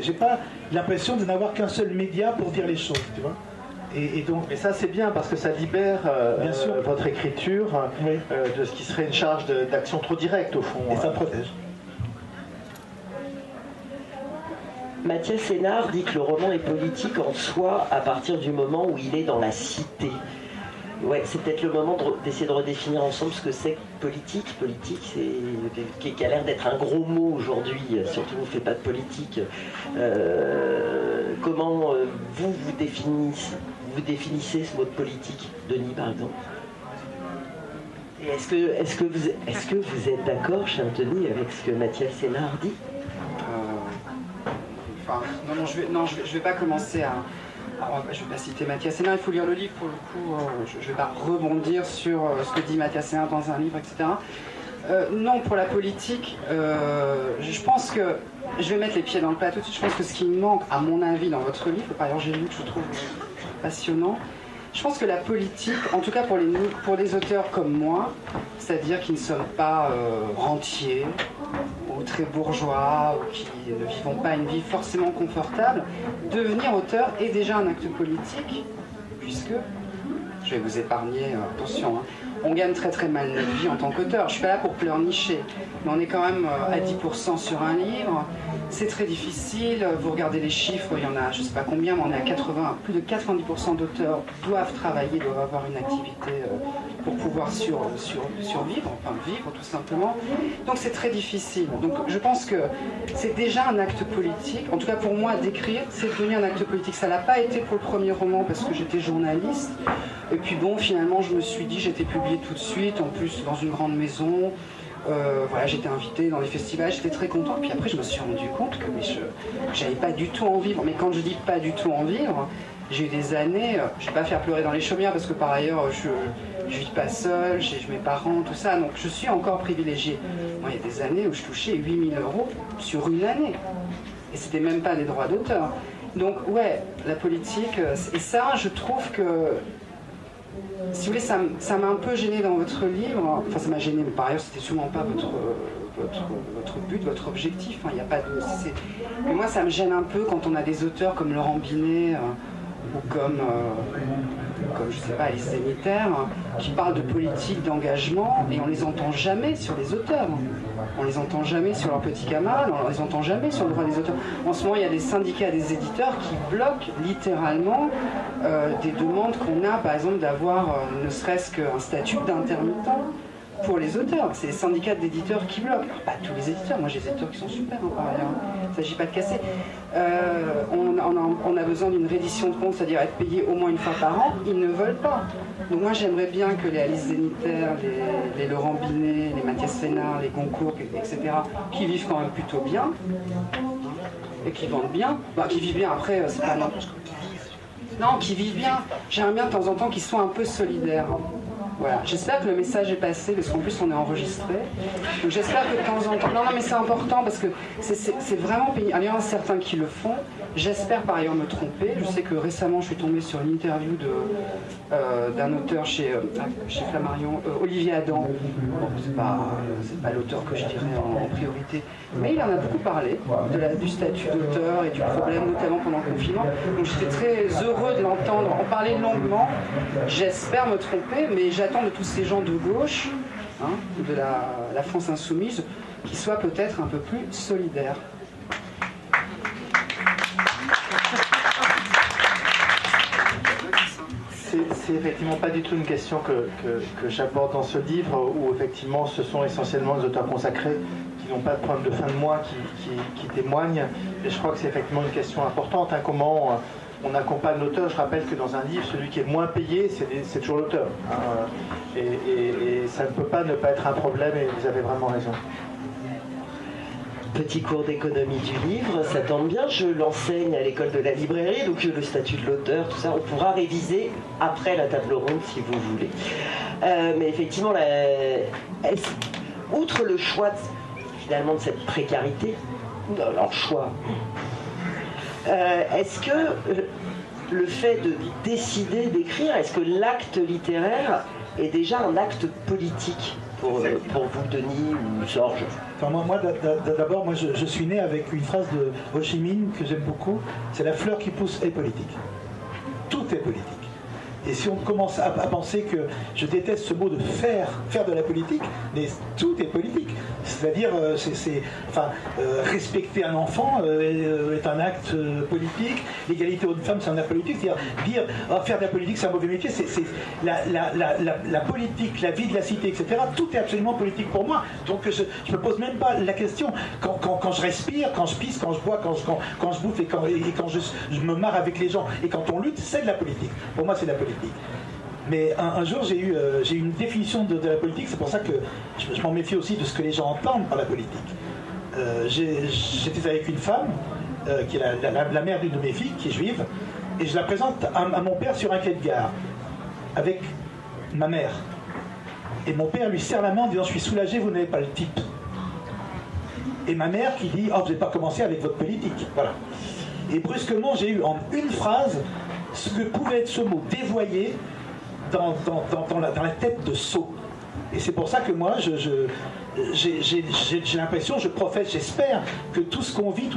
J'ai pas l'impression de n'avoir qu'un seul média pour dire les choses, tu vois. Et donc, mais ça c'est bien parce que ça libère bien sûr, votre écriture oui, de ce qui serait une charge d'action trop directe au fond. Et ça protège. Mathias Sénard dit que le roman est politique en soi à partir du moment où il est dans la cité. Ouais, c'est peut-être le moment d'essayer de redéfinir ensemble ce que c'est que politique. Politique, c'est qui a l'air d'être un gros mot aujourd'hui, surtout vous ne faites pas de politique. Comment vous définissez ce mot de politique, Denis par exemple? Et est-ce que vous êtes d'accord, cher Denis, avec ce que Mathias Sénard dit? Je vais pas commencer à... je ne vais pas citer Mathias Sénard, il faut lire le livre pour le coup, je ne vais pas rebondir sur ce que dit Mathias Sénard dans un livre, etc. Non, pour la politique, je pense que, je vais mettre les pieds dans le plat tout de suite, je pense que ce qui manque, à mon avis, dans votre livre, par exemple j'ai lu que je trouve passionnant, je pense que la politique, en tout cas pour des auteurs comme moi, c'est-à-dire qui ne sommes pas rentiers, ou très bourgeois, ou qui ne vivons pas une vie forcément confortable, devenir auteur est déjà un acte politique, puisque, je vais vous épargner, attention, on gagne très très mal notre vie en tant qu'auteur. Je ne suis pas là pour pleurnicher, mais on est quand même à 10% sur un livre. C'est très difficile, vous regardez les chiffres, il y en a je ne sais pas combien, mais on est à 80, plus de 90% d'auteurs doivent travailler, doivent avoir une activité pour pouvoir survivre, enfin vivre tout simplement. Donc c'est très difficile. Donc je pense que c'est déjà un acte politique, en tout cas pour moi d'écrire, c'est devenu un acte politique. Ça ne l'a pas été pour le premier roman parce que j'étais journaliste, et puis bon finalement je me suis dit, j'étais publiée tout de suite, en plus dans une grande maison. Voilà, j'étais invitée dans les festivals, j'étais très contente. Puis après, je me suis rendu compte que j'avais pas du tout en vivre. Mais quand je dis pas du tout en vivre, j'ai eu des années. Je vais pas faire pleurer dans les chaumières parce que par ailleurs, je vis pas seule, j'ai mes parents, tout ça. Donc je suis encore privilégiée. Moi, il y a des années où je touchais 8 000 € sur une année. Et c'était même pas des droits d'auteur. Donc ouais, la politique. Et ça, je trouve que. Si vous voulez, ça m'a un peu gêné dans votre livre. Enfin, ça m'a gêné, mais par ailleurs, c'était sûrement pas votre but, votre objectif. Il n'y a pas de. Mais moi, ça me gêne un peu quand on a des auteurs comme Laurent Binet ou comme je sais pas, Alice Zéniter, qui parlent de politique, d'engagement, et on les entend jamais sur les auteurs. On les entend jamais sur leurs petits camarades, on les entend jamais sur le droit des auteurs. En ce moment, il y a des syndicats des éditeurs qui bloquent littéralement des demandes qu'on a, par exemple, d'avoir ne serait-ce qu'un statut d'intermittent. pour les auteurs. C'est les syndicats d'éditeurs qui bloquent. Alors, pas tous les éditeurs, moi j'ai des éditeurs qui sont super, hein, par ailleurs. Il ne s'agit pas de casser. On a besoin d'une reddition de compte, c'est-à-dire être payé au moins une fois par an. Ils ne veulent pas. Donc moi j'aimerais bien que les Alice Zéniter, les Laurent Binet, les Mathias Fénard, les Goncourt, etc., qui vivent quand même plutôt bien, et qui vendent bien, bah, qui vivent bien après, c'est pas n'importe quoi. Non, qui vivent bien. J'aimerais bien de temps en temps qu'ils soient un peu solidaires. Voilà. J'espère que le message est passé, parce qu'en plus on est enregistré. Donc j'espère que de temps en temps... Non, mais c'est important, parce que c'est vraiment pénible. Il y en a certains qui le font. J'espère par ailleurs me tromper. Je sais que récemment je suis tombée sur une interview d'un auteur chez Flammarion, Olivier Adam. Bon, c'est pas l'auteur que je dirais en priorité, mais il en a beaucoup parlé du statut d'auteur et du problème, notamment pendant le confinement. Donc j'étais très heureux de l'entendre en parler longuement. J'espère me tromper, mais j'attends de tous ces gens de gauche, hein, de la France insoumise, qu'ils soient peut-être un peu plus solidaires. C'est effectivement pas du tout une question que j'aborde dans ce livre, où effectivement ce sont essentiellement des auteurs consacrés qui n'ont pas de problème de fin de mois qui témoignent. Et je crois que c'est effectivement une question importante, hein, comment on accompagne l'auteur. Je rappelle que dans un livre, celui qui est le moins payé, c'est toujours l'auteur. Hein, et ça ne peut pas ne pas être un problème, et vous avez vraiment raison. Petit cours d'économie du livre, ça tombe bien, je l'enseigne à l'école de la librairie, donc le statut de l'auteur, tout ça, on pourra réviser après la table ronde si vous voulez. Mais effectivement, outre le choix finalement de cette précarité, leur choix, est-ce que le fait de décider d'écrire, est-ce que l'acte littéraire est déjà un acte politique pour vous, Denis ou Georges? Enfin, moi d'abord, je suis né avec une phrase de Ho Chi Minh que j'aime beaucoup, c'est la fleur qui pousse est politique. Tout est politique. Et si on commence à penser que je déteste ce mot de faire de la politique, mais tout est politique. C'est-à-dire, respecter un enfant est un acte politique, l'égalité homme-femme c'est un acte politique, c'est-à-dire dire faire de la politique c'est un mauvais métier, c'est la politique, la vie de la cité, etc. Tout est absolument politique pour moi. Donc je ne me pose même pas la question. Quand je respire, quand je pisse, quand je bois, quand je bouffe et quand je me marre avec les gens et quand on lutte, c'est de la politique. Pour moi c'est de la politique. Mais un jour, j'ai eu une définition de la politique, c'est pour ça que je m'en méfie aussi de ce que les gens entendent par la politique. J'étais avec une femme, qui est la mère d'une de mes filles, qui est juive, et je la présente à mon père sur un quai de gare, avec ma mère. Et mon père lui serre la main en disant « Je suis soulagé, vous n'avez pas le type ». Et ma mère qui dit « Oh, vous n'avez pas commencé avec votre politique ». Voilà. Et brusquement, j'ai eu en une phrase ce que pouvait être ce mot dévoyé dans la tête de sot. Et c'est pour ça que moi, j'ai l'impression, je professe, j'espère que tout ce qu'on vit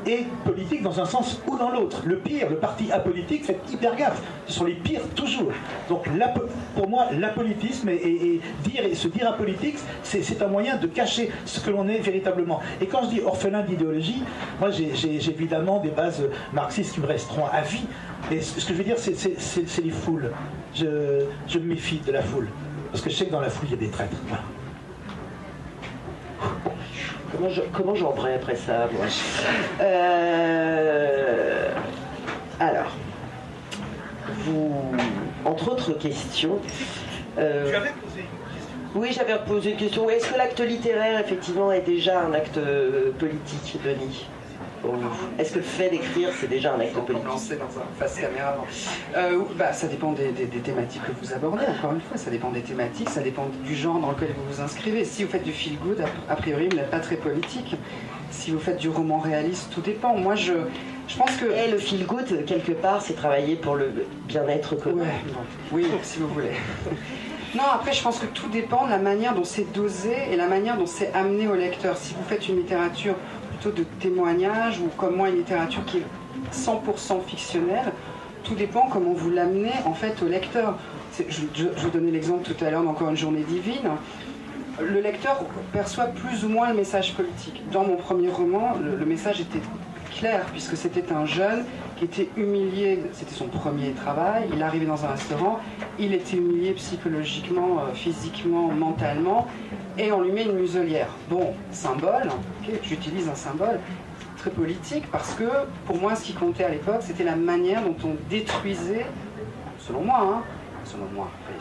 est politique dans un sens ou dans l'autre. Le pire, le parti apolitique, faites hyper gaffe. Ce sont les pires toujours. Donc pour moi, l'apolitisme et se dire apolitique, c'est un moyen de cacher ce que l'on est véritablement. Et quand je dis orphelin d'idéologie, moi j'ai évidemment des bases marxistes qui me resteront à vie. Mais ce que je veux dire, c'est les foules. Je me méfie de la foule. Parce que je sais que dans la foule, il y a des traîtres. Voilà. Comment j'embraye après ça, moi Alors, vous, entre autres questions... Tu avais posé une question. Oui, j'avais posé une question. Est-ce que l'acte littéraire, effectivement, est déjà un acte politique, Denis ? Est-ce que le fait d'écrire, c'est déjà un acte politique? Lancer dans un face caméra. Ça dépend des thématiques que vous abordez, encore une fois. Ça dépend des thématiques, ça dépend du genre dans lequel vous vous inscrivez. Si vous faites du feel-good, a priori, vous n'êtes pas très politique. Si vous faites du roman réaliste, tout dépend. Moi, je pense que... Et le feel-good, quelque part, c'est travailler pour le bien-être commun. Ouais, bon. Oui, si vous voulez. Non, après, je pense que tout dépend de la manière dont c'est dosé et la manière dont c'est amené au lecteur. Si vous faites une littérature de témoignages ou comme moi une littérature qui est 100% fictionnelle, tout dépend comment vous l'amenez en fait au lecteur. Je donnais l'exemple tout à l'heure d'Encore une journée divine. Le lecteur perçoit plus ou moins le message politique. Dans mon premier roman, le message était clair, puisque c'était un jeune qui était humilié, c'était son premier travail, il arrivait dans un restaurant, il était humilié psychologiquement, physiquement, mentalement, et on lui met une muselière. Bon, symbole, okay, j'utilise un symbole très politique, parce que pour moi, ce qui comptait à l'époque, c'était la manière dont on détruisait, selon moi, après,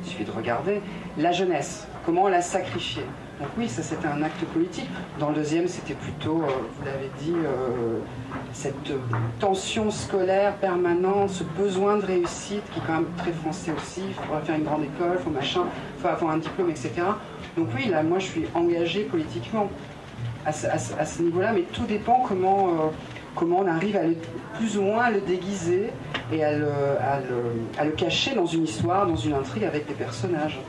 il suffit de regarder, la jeunesse, comment on la sacrifiait. Donc oui, ça c'était un acte politique. Dans le deuxième, c'était plutôt, vous l'avez dit, cette tension scolaire permanente, ce besoin de réussite qui est quand même très français aussi. Il faudra faire une grande école, il faut avoir un diplôme, etc. Donc oui, là, moi je suis engagée politiquement à ce niveau-là, mais tout dépend comment on arrive plus ou moins à le déguiser et à le cacher dans une histoire, dans une intrigue avec des personnages.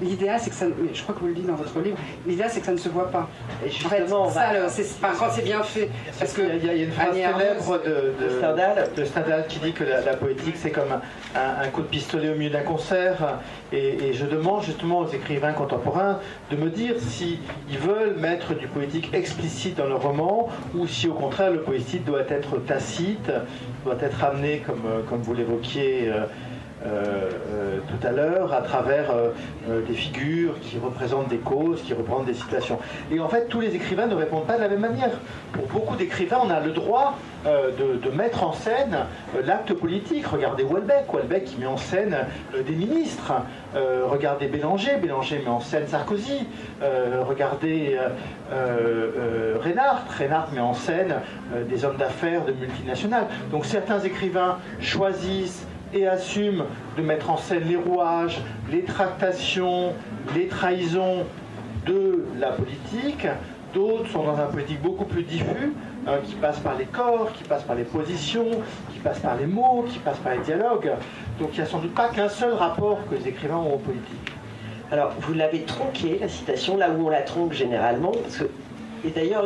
L'idéal, c'est que ça, je crois que vous le dites dans votre livre, l'idéal, c'est que ça ne se voit pas. Et justement, en fait, quand c'est bien fait. Parce qu'il y a une phrase célèbre de Stendhal qui dit que la poétique, c'est comme un coup de pistolet au milieu d'un concert. Et je demande justement aux écrivains contemporains de me dire s'ils veulent mettre du poétique explicite dans le roman ou si au contraire le poétique doit être tacite, doit être amené, comme vous l'évoquiez, tout à l'heure, à travers des figures qui représentent des causes, qui représentent des situations. Et en fait, tous les écrivains ne répondent pas de la même manière. Pour beaucoup d'écrivains, on a le droit de mettre en scène l'acte politique. Regardez Houellebecq qui met en scène des ministres. Regardez Bélanger met en scène Sarkozy. Regardez Reinhardt met en scène des hommes d'affaires de multinationales. Donc certains écrivains choisissent et assument de mettre en scène les rouages, les tractations, les trahisons de la politique. D'autres sont dans un politique beaucoup plus diffus, qui passe par les corps, qui passe par les positions, qui passe par les mots, qui passe par les dialogues. Donc il n'y a sans doute pas qu'un seul rapport que les écrivains ont aux politiques. Alors, vous l'avez tronqué, la citation, là où on la tronque généralement, parce que, et d'ailleurs,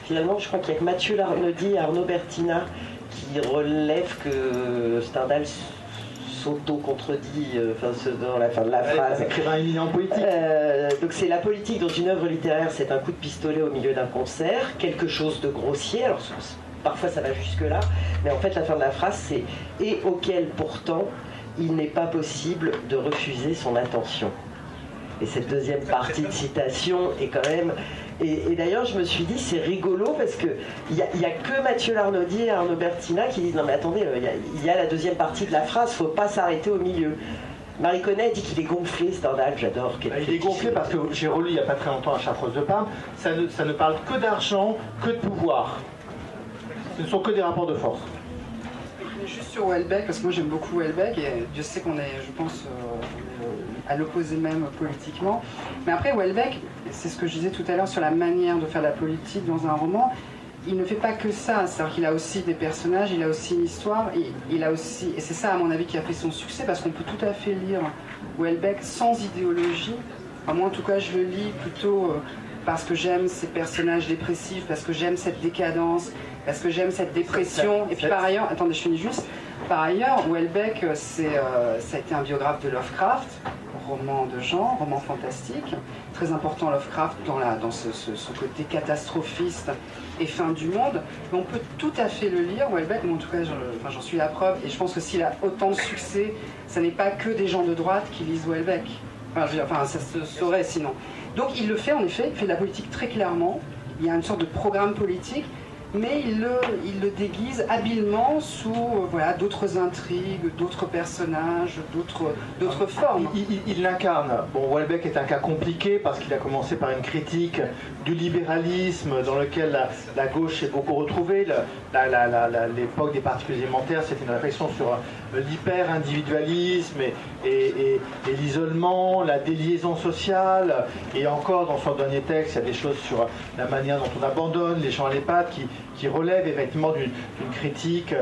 finalement, je crois qu'il y a que Mathieu Larnaudy et Arnaud Bertina qui relèvent que Stendhal s'auto-contredit dans la fin de la phrase. Écrivain éminent politique. Donc c'est la politique dans une œuvre littéraire, c'est un coup de pistolet au milieu d'un concert, quelque chose de grossier, alors parfois ça va jusque-là, mais en fait la fin de la phrase c'est « et auquel pourtant il n'est pas possible de refuser son attention ». Et cette deuxième partie de citation est quand même... Et d'ailleurs, je me suis dit, c'est rigolo parce qu'il n'y a que Mathieu Larnaudy et Arnaud Bertina qui disent « Non mais attendez, il y a la deuxième partie de la phrase, il ne faut pas s'arrêter au milieu ». Marie Connet dit qu'il est gonflé, Stendhal, j'adore. Il est gonflé parce que j'ai relu il n'y a pas très longtemps à Chartreuse de Parme, ça ne parle que d'argent, que de pouvoir. Ce ne sont que des rapports de force. Juste sur Houellebecq, parce que moi j'aime beaucoup Houellebecq, et Dieu sait qu'on est, je pense, à l'opposé même politiquement. Mais après, Houellebecq, c'est ce que je disais tout à l'heure sur la manière de faire la politique dans un roman, il ne fait pas que ça, c'est-à-dire qu'il a aussi des personnages, il a aussi une histoire, il a aussi, et c'est ça à mon avis qui a fait son succès, parce qu'on peut tout à fait lire Houellebecq sans idéologie. Enfin, moi en tout cas je le lis plutôt parce que j'aime ces personnages dépressifs, parce que j'aime cette décadence, parce que j'aime cette dépression. Et puis par ailleurs, attendez, je finis juste. Par ailleurs, Houellebecq, ça a été un biographe de Lovecraft, roman de genre, roman fantastique. Très important Lovecraft dans ce côté catastrophiste et fin du monde. Mais on peut tout à fait le lire, Houellebecq, mais en tout cas, j'en suis la preuve. Et je pense que s'il a autant de succès, ça n'est pas que des gens de droite qui lisent Houellebecq. Enfin, ça se saurait sinon. Donc il le fait en effet, il fait de la politique très clairement. Il y a une sorte de programme politique, mais il le déguise habilement sous d'autres intrigues, d'autres personnages, d'autres formes. Il l'incarne. Bon, Houellebecq est un cas compliqué parce qu'il a commencé par une critique du libéralisme dans lequel la gauche s'est beaucoup retrouvée. L'époque des particules élémentaires, c'était une réflexion sur l'hyper-individualisme et l'isolement, la déliaison sociale. Et encore, dans son dernier texte, il y a des choses sur la manière dont on abandonne les gens à l'EHPAD qui relèvent effectivement d'une critique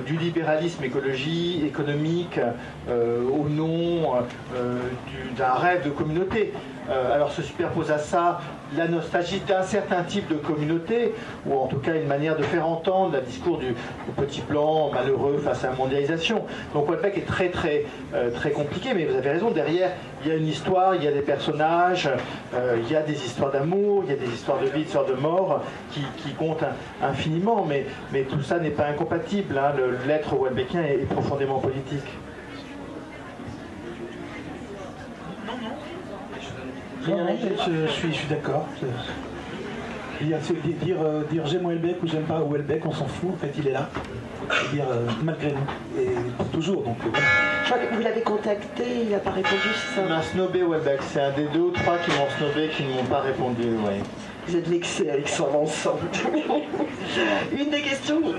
du libéralisme économique au nom d'un rêve de communauté. Alors se superpose à ça la nostalgie d'un certain type de communauté, ou en tout cas une manière de faire entendre le discours du petit blanc malheureux face à la mondialisation. Donc Houellebecq est très compliqué, mais vous avez raison, derrière il y a une histoire, il y a des personnages, il y a des histoires d'amour, il y a des histoires de vie, des histoires de mort qui comptent infiniment, mais tout ça n'est pas incompatible, hein. L'être houellebecquien est profondément politique. Non, je suis d'accord. Dire j'aime Houellebecq ou j'aime pas Houellebecq, on s'en fout, en fait il est là. Et dire malgré nous, et pour toujours. Donc, voilà. Je crois que vous l'avez contacté, il n'a pas répondu, c'est ça? On a snobé Houellebecq, c'est un des 2 ou 3 qui m'ont snobé qui ne m'ont pas répondu. Ouais. Vous êtes vexés avec son ensemble. Une des questions, oui.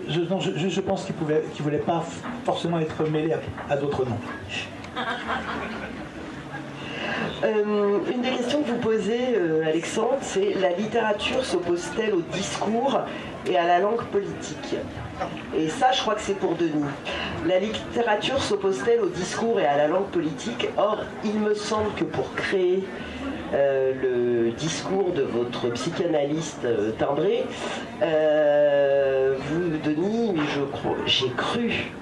Je pense qu'il ne voulait pas forcément être mêlé à d'autres noms. Une des questions que vous posez, Alexandre, c'est la littérature s'oppose-t-elle au discours et à la langue politique? Et ça, je crois que c'est pour Denis. La littérature s'oppose-t-elle au discours et à la langue politique? Or, il me semble que pour créer le discours de votre psychanalyste timbré, vous, Denis, j'ai cru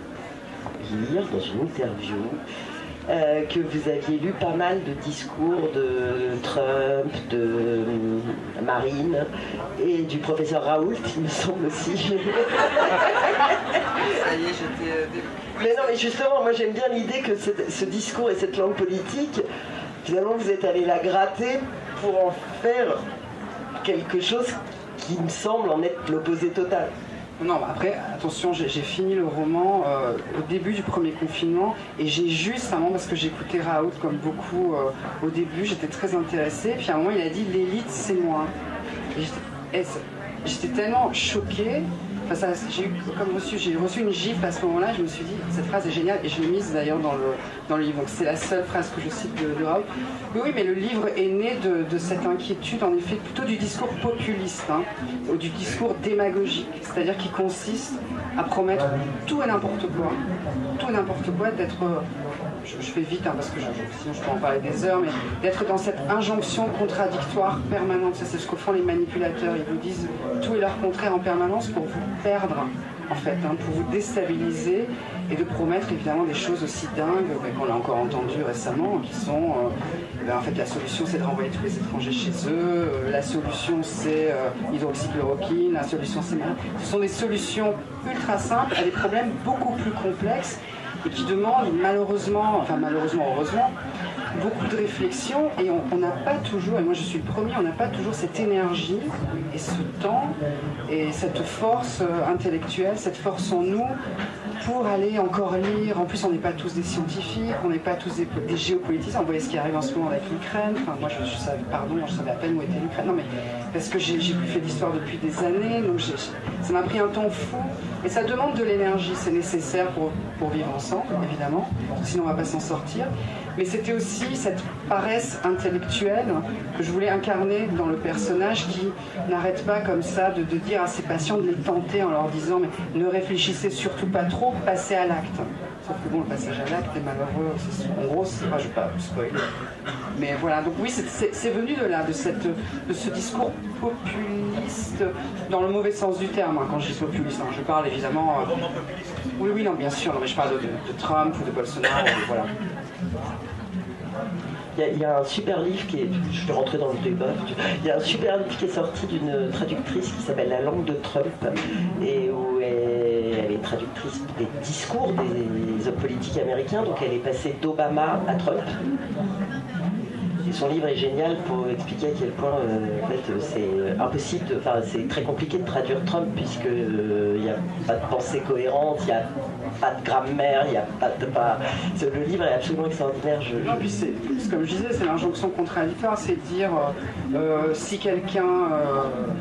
lire dans une interview que vous aviez lu pas mal de discours de Trump, de Marine et du professeur Raoult, il me semble aussi. Ça y est, j'étais... Mais non, mais justement, moi j'aime bien l'idée que ce discours et cette langue politique, finalement vous êtes allé la gratter pour en faire quelque chose qui me semble en être l'opposé total. Non, après, attention, j'ai fini le roman au début du premier confinement et j'ai juste, parce que j'écoutais Raoult comme beaucoup au début, j'étais très intéressée, puis à un moment il a dit « l'élite c'est moi ». J'étais tellement choquée, j'ai reçu une gifle à ce moment-là, je me suis dit cette phrase est géniale et je l'ai mise d'ailleurs dans le livre, donc c'est la seule phrase que je cite de Raoult. Oui, mais le livre est né de cette inquiétude, en effet, plutôt du discours populiste, ou du discours démagogique, c'est-à-dire qui consiste à promettre tout et n'importe quoi, d'être, je fais vite parce que sinon je peux en parler des heures, mais d'être dans cette injonction contradictoire permanente, c'est ce que font les manipulateurs, ils vous disent tout et leur contraire en permanence pour vous perdre, en fait, pour vous déstabiliser et de promettre évidemment des choses aussi dingues qu'on a encore entendues récemment, qui sont en fait la solution c'est de renvoyer tous les étrangers chez eux, la solution c'est hydroxychloroquine, la solution c'est... Ce sont des solutions ultra simples à des problèmes beaucoup plus complexes et qui demandent malheureusement, heureusement, beaucoup de réflexion et on n'a pas toujours, et moi je suis le premier, on n'a pas toujours cette énergie et ce temps et cette force intellectuelle, cette force en nous pour aller encore lire. En plus on n'est pas tous des scientifiques, on n'est pas tous des géopoliticiens, vous voyez ce qui arrive en ce moment avec l'Ukraine, moi je savais à peine où était l'Ukraine, non mais parce que j'ai plus fait d'histoire depuis des années, donc ça m'a pris un temps fou et ça demande de l'énergie, c'est nécessaire pour vivre ensemble évidemment, sinon on ne va pas s'en sortir. Mais c'était aussi cette paresse intellectuelle que je voulais incarner dans le personnage qui n'arrête pas comme ça de dire à ses patients de les tenter en leur disant mais ne réfléchissez surtout pas trop, passez à l'acte. Sauf que bon, le passage à l'acte est malheureux, en gros, je ne vais pas spoiler. Mais voilà, donc oui, c'est venu de là, de ce discours populiste, dans le mauvais sens du terme, quand je dis populiste, je parle évidemment... Oui, non, bien sûr, mais je parle de Trump ou de Bolsonaro, voilà. Il y a un super livre qui est, je vais rentrer dans le débat, il y a un super livre qui est sorti d'une traductrice qui s'appelle La langue de Trump et où elle est traductrice des discours des hommes politiques américains, donc elle est passée d'Obama à Trump. Et son livre est génial pour expliquer à quel point en fait, c'est impossible, c'est très compliqué de traduire Trump puisqu'il n'y a pas de pensée cohérente, il n'y a pas de grammaire, il n'y a pas de... Le livre est absolument extraordinaire. Non, puis comme je disais, c'est l'injonction contradictoire, c'est de dire si quelqu'un,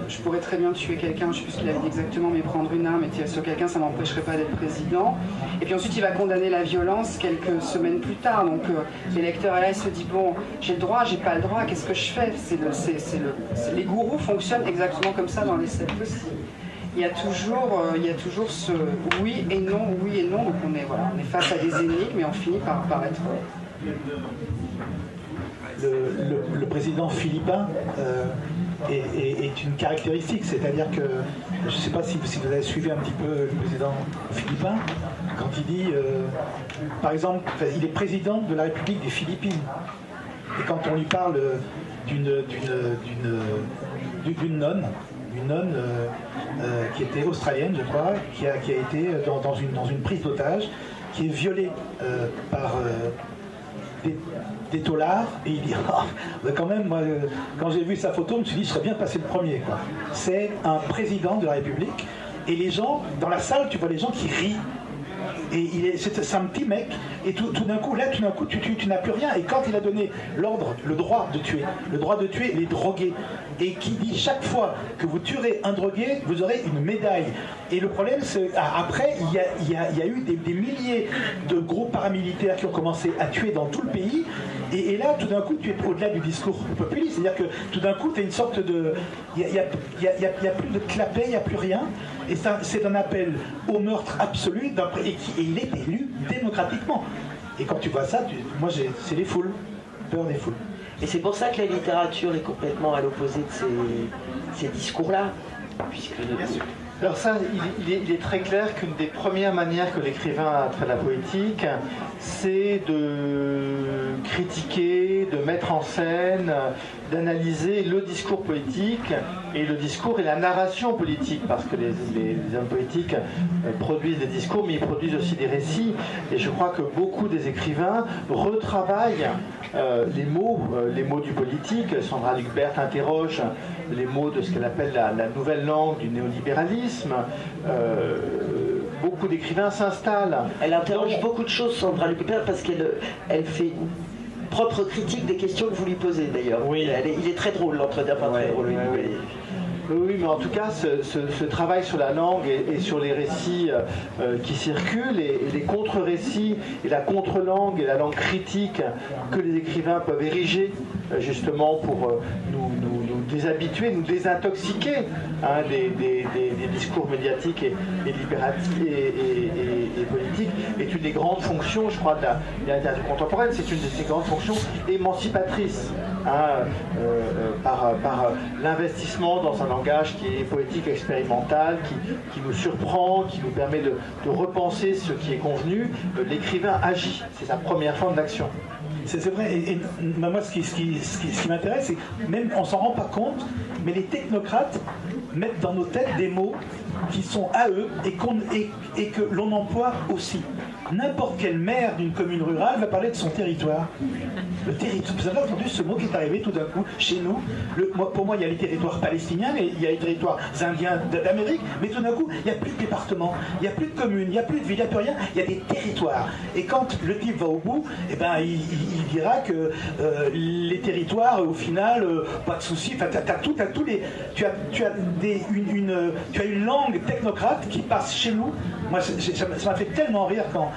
je pourrais très bien tuer quelqu'un, je ne sais plus ce qu'il avait dit exactement, mais prendre une arme et tirer sur quelqu'un, ça ne m'empêcherait pas d'être président. Et puis ensuite, il va condamner la violence quelques semaines plus tard. Donc les lecteurs, là, il se dit, bon, j'ai le droit, j'ai pas le droit, qu'est-ce que je fais? Les gourous fonctionnent exactement comme ça dans les 7 possibles. Il y a toujours ce oui et non, donc on est face à des énigmes et on finit par être... le président philippin est une caractéristique, c'est-à-dire que, je ne sais pas si vous avez suivi un petit peu le président philippin, quand il dit, par exemple, il est président de la République des Philippines, et quand on lui parle d'une nonne, qui était australienne, je crois, qui a été dans une prise d'otage, qui est violée par des taulards, et il dit quand même, moi, quand j'ai vu sa photo, je me suis dit je serais bien passé le premier, quoi. C'est un président de la République, et les gens dans la salle, tu vois les gens qui rient, et c'est un petit mec, et tout d'un coup tu n'as plus rien. Et quand il a donné l'ordre, le droit de tuer les drogués, et qui dit chaque fois que vous tuerez un drogué, vous aurez une médaille. Et le problème, c'est après il y a eu des milliers de groupes paramilitaires qui ont commencé à tuer dans tout le pays, et là tout d'un coup tu es au-delà du discours populiste, c'est-à-dire que tout d'un coup tu as une sorte de, il y a plus de clapet, il n'y a plus rien, et c'est un appel au meurtre absolu, et il est élu démocratiquement. Et quand tu vois ça, c'est les foules, peur des foules. Et c'est pour ça que la littérature est complètement à l'opposé de ces discours-là. Puisque... Alors ça, il est très clair qu'une des premières manières que l'écrivain a de faire de la poétique, c'est de critiquer, de mettre en scène, d'analyser le discours politique, et le discours et la narration politique, parce que les hommes politiques produisent des discours, mais ils produisent aussi des récits, et je crois que beaucoup des écrivains retravaillent les mots du politique. Sandra Lucbert interroge les mots de ce qu'elle appelle la nouvelle langue du néolibéralisme. Beaucoup d'écrivains s'installent. Elle interroge beaucoup de choses, Sandra Lucbert, parce qu'elle fait une propre critique des questions que vous lui posez, d'ailleurs. Oui. Il est très drôle, l'entretien, pas très drôle. Oui, mais en tout cas, ce travail sur la langue et sur les récits qui circulent, et les contre-récits, et la contre-langue et la langue critique que les écrivains peuvent ériger, justement, pour nous déshabituer, nous désintoxiquer des discours médiatiques et politiques, est une des grandes fonctions, je crois, de la littérature contemporaine. C'est une de ces grandes fonctions émancipatrices, par l'investissement dans un langage qui est poétique, expérimental, qui nous surprend, qui nous permet de repenser ce qui est convenu. L'écrivain agit, c'est sa première forme d'action. C'est vrai, et moi ce qui m'intéresse, c'est même on s'en rend pas compte, mais les technocrates mettent dans nos têtes des mots qui sont à eux et que l'on emploie aussi. N'importe quel maire d'une commune rurale va parler de son territoire. Le territoire, vous avez entendu ce mot qui est arrivé tout d'un coup chez nous. Pour moi, il y a les territoires palestiniens, et il y a les territoires indiens d'Amérique, mais tout d'un coup, il n'y a plus de département, il n'y a plus de communes, il n'y a plus de ville, il n'y a plus rien, il y a des territoires. Et quand le type va au bout, eh ben, il dira que les territoires, au final, pas de souci. Enfin, tu as une langue technocrate qui passe chez nous. Moi, ça m'a fait tellement rire quand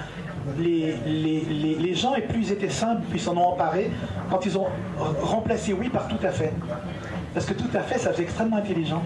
les gens, et plus ils étaient simples, plus ils s'en ont emparés, quand ils ont remplacé oui par tout à fait. Parce que tout à fait, ça fait extrêmement intelligent.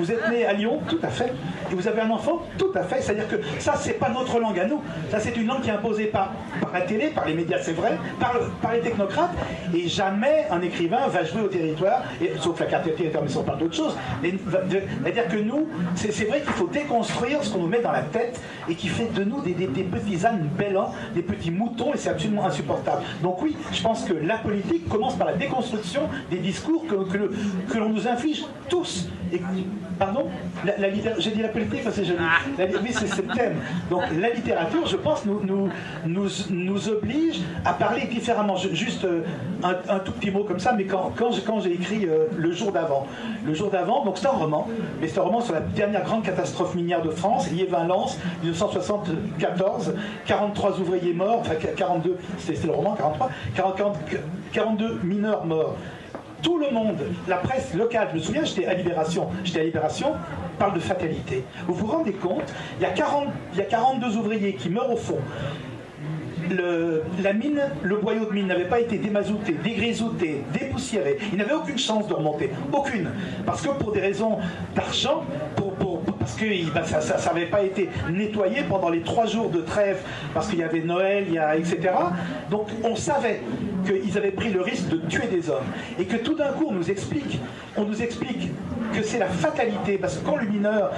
Vous êtes né à Lyon, tout à fait. Et vous avez un enfant, tout à fait. C'est-à-dire que ça, c'est pas notre langue à nous. Ça, c'est une langue qui est imposée par la télé, par les médias, c'est vrai, par les technocrates. Et jamais un écrivain va jouer au territoire, sauf la carte territoire, mais on parle d'autre chose. C'est-à-dire que nous, c'est vrai qu'il faut déconstruire ce qu'on nous met dans la tête et qui fait de nous des petits ânes bêlants, des petits moutons, et c'est absolument insupportable. Donc oui, je pense que la politique commence par la déconstruction des discours que l'on nous inflige tous. Et, pardon, j'ai dit la politique parce que j'ai dit. Oui, c'est le thème. Donc la littérature, je pense, nous oblige à parler différemment. Juste un tout petit mot comme ça, mais quand j'ai écrit Le jour d'avant, donc c'est un roman, mais c'est un roman sur la dernière grande catastrophe minière de France, Liévin-Lens, 1974, 43 ouvriers morts, enfin 42, c'est le roman, 42 mineurs morts. Tout le monde, la presse locale, je me souviens, j'étais à Libération, parle de fatalité. Vous vous rendez compte, il y a 42 ouvriers qui meurent au fond. La mine, le boyau de mine n'avait pas été démazouté, dégrisouté, dépoussiéré. Il n'avait aucune chance de remonter. Aucune. Parce que pour des raisons d'argent, parce que ça n'avait pas été nettoyé pendant les 3 jours de trêve, parce qu'il y avait Noël, etc. Donc on savait qu'ils avaient pris le risque de tuer des hommes. Et que tout d'un coup, on nous explique que c'est la fatalité, parce que quand le mineur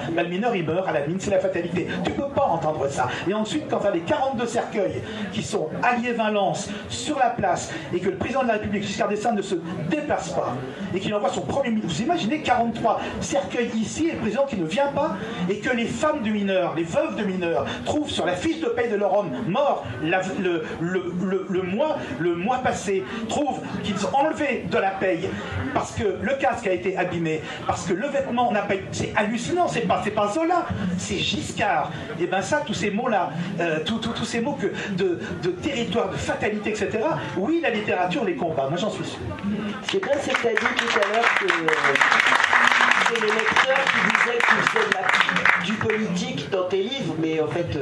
il meurt à la mine, c'est la fatalité. Tu ne peux pas entendre ça. Et ensuite, quand tu as les 42 cercueils qui sont alliés Valence sur la place, et que le président de la République, Giscard d'Estaing, ne se déplace pas, et qu'il envoie son premier ministre, vous imaginez 43 cercueils ici, et le président qui ne vient pas, et que les femmes de mineurs, les veuves de mineurs, trouvent sur la fiche de paye de leur homme mort le mois passé, trouvent qu'ils ont enlevé de la paye, parce que le casque a été abîmé, parce que le vêtement n'a pas été... C'est hallucinant, c'est pas Zola, c'est Giscard. Et bien ça, tous ces mots-là, tous ces mots de territoire, de fatalité, etc., oui, la littérature les combat, moi j'en suis sûr. Ce qui est bien, c'est que tu as dit tout à l'heure que c'est les lecteurs qui disaient que tu faisais du politique dans tes livres, mais en fait,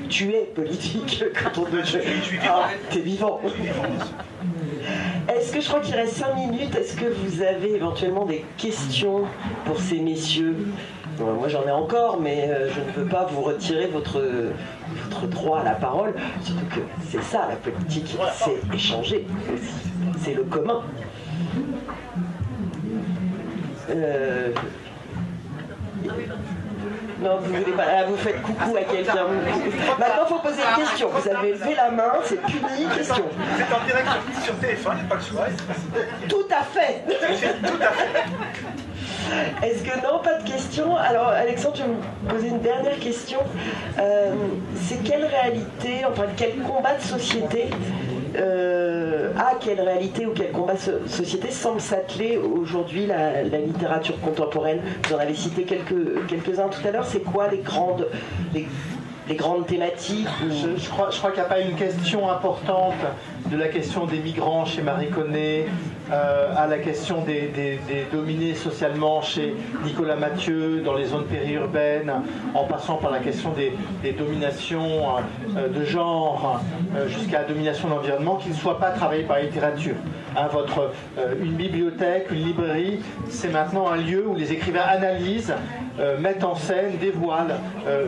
tu es politique quand on te dit. Ah, t'es vivant. Est-ce que je crois qu'il reste 5 minutes, est-ce que vous avez éventuellement des questions pour ces messieurs? Moi j'en ai encore, mais je ne peux pas vous retirer votre droit à la parole, surtout que c'est ça la politique, c'est échanger aussi, c'est le commun. Non, vous voulez pas. Là, vous faites coucou à quelqu'un. Maintenant, il faut poser une question. Vous avez levé la main, c'est puni, question. Vous êtes en direct sur TF1, il n'y a pas le choix. Tout à fait. Tout à fait. Est-ce que non, pas de questions? Alors, Alexandre, je vais vous poser une dernière question. C'est quelle réalité, enfin, quel combat de société quelle réalité ou quel combat de société semble s'atteler aujourd'hui la littérature contemporaine? Vous en avez cité quelques-uns tout à l'heure. C'est quoi les grandes thématiques? Je crois qu'il n'y a pas une question importante de la question des migrants chez Marie Connet, à la question des dominés socialement chez Nicolas Mathieu dans les zones périurbaines, en passant par la question des dominations de genre jusqu'à la domination de l'environnement, qui ne soit pas travaillée par la littérature. Une bibliothèque, une librairie, c'est maintenant un lieu où les écrivains analysent, mettent en scène, dévoilent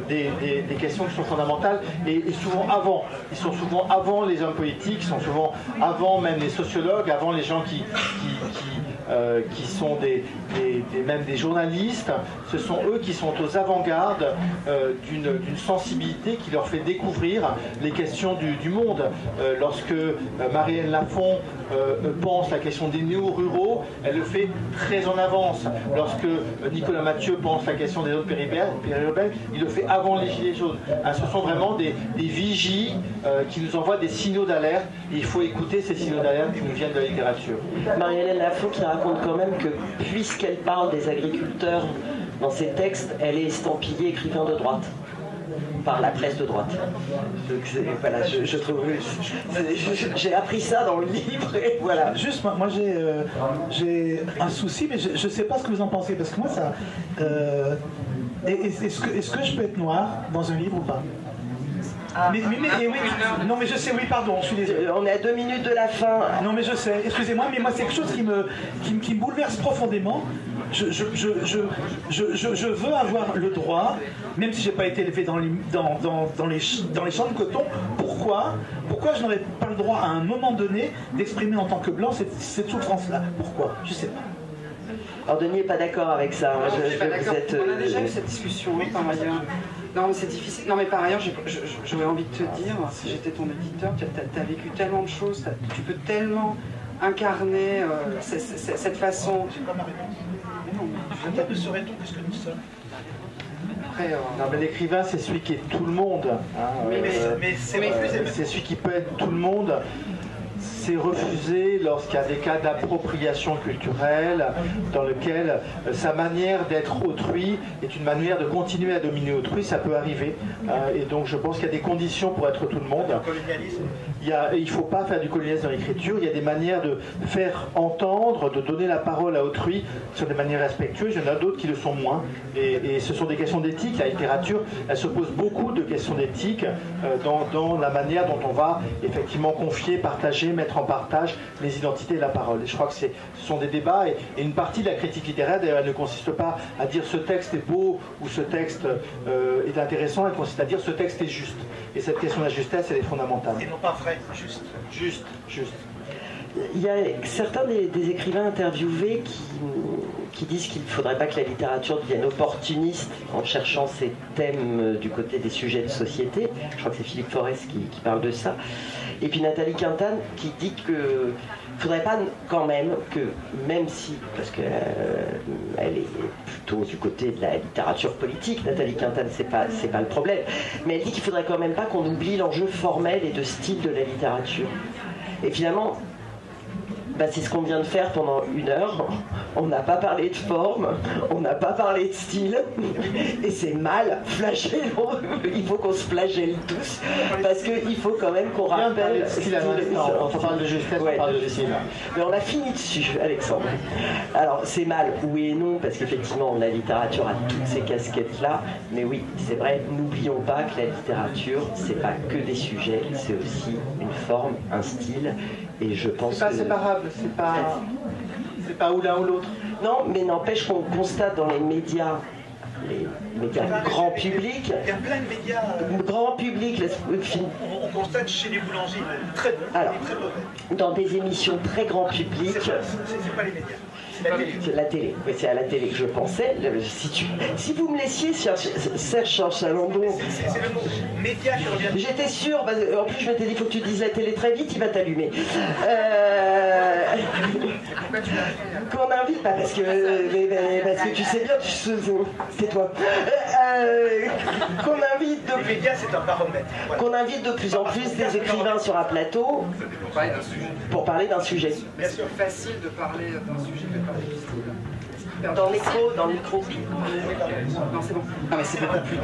des questions qui sont fondamentales et souvent avant. Ils sont souvent avant les hommes politiques, ils sont souvent avant même les sociologues, avant les gens qui sont même des journalistes. Ce sont eux qui sont aux avant-gardes d'une sensibilité qui leur fait découvrir les questions du monde. Lorsque Marielle Lafont pense la question des néo-ruraux, elle le fait très en avance. Lorsque Nicolas Mathieu pense la question des zones périurbaines, il le fait avant les Gilets jaunes. Ce sont vraiment des vigies qui nous envoient des signaux d'alerte, et il faut écouter ces signaux d'alerte qui nous viennent de la littérature. Marielle Lafont qui raconte quand même que puisqu'elle parle des agriculteurs dans ses textes, elle est estampillée écrivain de droite par la presse de droite. Donc voilà, je trouve, j'ai appris ça dans le livre et voilà. Juste, moi j'ai un souci, mais je ne sais pas ce que vous en pensez, parce que moi ça... Est-ce que je peux être noir dans un livre ou pas? Oui, non mais je sais, oui pardon, je suis désolé. On est à 2 minutes de la fin. Non mais je sais, excusez-moi, mais moi c'est quelque chose qui me bouleverse profondément. Je veux avoir le droit, même si j'ai pas été élevé dans les champs de coton, pourquoi je n'aurais pas le droit à un moment donné d'exprimer en tant que blanc cette souffrance-là? Pourquoi? Je sais pas. Alors Denis n'est pas d'accord avec ça. Non, je suis pas d'accord. On a déjà eu cette discussion, oui, par ailleurs. Non, mais c'est difficile. Non, mais par ailleurs, j'aurais envie de te dire, si j'étais ton éditeur, tu as vécu tellement de choses, tu peux tellement incarner cette façon. C'est pas ma réponse. Peut-être ne serait-on plus que nous sommes. Après, non, mais l'écrivain, c'est celui qui est tout le monde. Mais c'est celui qui peut être tout le monde. C'est refusé lorsqu'il y a des cas d'appropriation culturelle dans lequel sa manière d'être autrui est une manière de continuer à dominer autrui, ça peut arriver. Et donc je pense qu'il y a des conditions pour être tout le monde. Il ne faut pas faire du colonialisme dans l'écriture, il y a des manières de faire entendre, de donner la parole à autrui sur des manières respectueuses, il y en a d'autres qui le sont moins. Et ce sont des questions d'éthique, la littérature, elle se pose beaucoup de questions d'éthique dans la manière dont on va effectivement confier, partager, mettre mettre en partage les identités et la parole. Et je crois que ce sont des débats, et une partie de la critique littéraire, d'ailleurs, elle ne consiste pas à dire ce texte est beau ou ce texte est intéressant, elle consiste à dire ce texte est juste. Et cette question de la justesse, elle est fondamentale. Et non pas vrai, juste. Juste. Il y a certains des écrivains interviewés qui disent qu'il ne faudrait pas que la littérature devienne opportuniste en cherchant ses thèmes du côté des sujets de société. Je crois que c'est Philippe Forest qui parle de ça. Et puis Nathalie Quintane qui dit qu'il ne faudrait pas quand même que, même si, parce qu'elle est plutôt du côté de la littérature politique, Nathalie Quintane, c'est pas le problème, mais elle dit qu'il ne faudrait quand même pas qu'on oublie l'enjeu formel et de style de la littérature. Et finalement, c'est ce qu'on vient de faire pendant 1 heure. On n'a pas parlé de forme, on n'a pas parlé de style, et c'est mal. Flagellons. Il faut qu'on se flagelle tous, parce qu'il faut quand même qu'on rappelle. Quand on parle de justesse, on parle de style. Mais on a fini dessus, Alexandre. Alors c'est mal, oui et non, parce qu'effectivement la littérature a toutes ces casquettes-là, mais oui, c'est vrai, n'oublions pas que la littérature, c'est pas que des sujets, c'est aussi une forme, un style, et je pense que... C'est pas séparable. C'est pas ou l'un ou l'autre. Non, mais n'empêche qu'on constate dans les médias grand public. Il y a plein de médias. Grand public. On constate chez les boulangers, très bons, alors, très mauvais. Dans des émissions très grand public. C'est pas les médias. C'est la télé. Oui, c'est à la télé que je pensais. Si vous me laissiez, Serge Chalandon. C'est le mot média qui revient. J'étais sûre, en plus je m'étais dit, il faut que tu dises la télé très vite, il va t'allumer. Qu'on invite, parce que tu sais bien, c'est toi. Qu'on invite de les médias, c'est un baromètre. Voilà. Qu'on invite de plus en plus des écrivains sur un plateau pour parler d'un sujet. Mais c'est facile de parler d'un sujet, de parler du style. Dans le micro. Non, c'est bon. Non, mais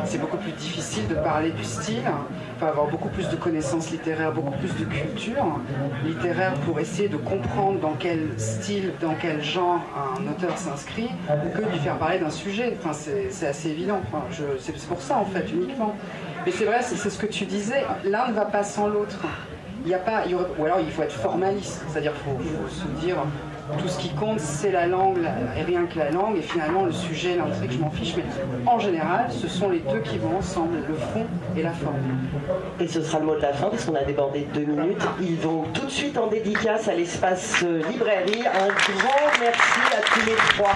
c'est beaucoup plus difficile de parler du style. Il faut avoir beaucoup plus de connaissances littéraires, beaucoup plus de culture littéraire pour essayer de comprendre dans quel style, dans quel genre un auteur s'inscrit, que de lui faire parler d'un sujet. Enfin, c'est assez évident. Enfin, c'est pour ça, en fait, uniquement. Mais c'est vrai, c'est ce que tu disais, l'un ne va pas sans l'autre. Ou alors il faut être formaliste, c'est-à-dire qu'il faut se dire tout ce qui compte c'est la langue et rien que la langue, et finalement le sujet, l'intrigue, je m'en fiche, mais en général ce sont les deux qui vont ensemble, le fond et la forme. Et ce sera le mot de la fin parce qu'on a débordé de 2 minutes. Ils vont tout de suite en dédicace à l'espace librairie. Un grand merci à tous les 3.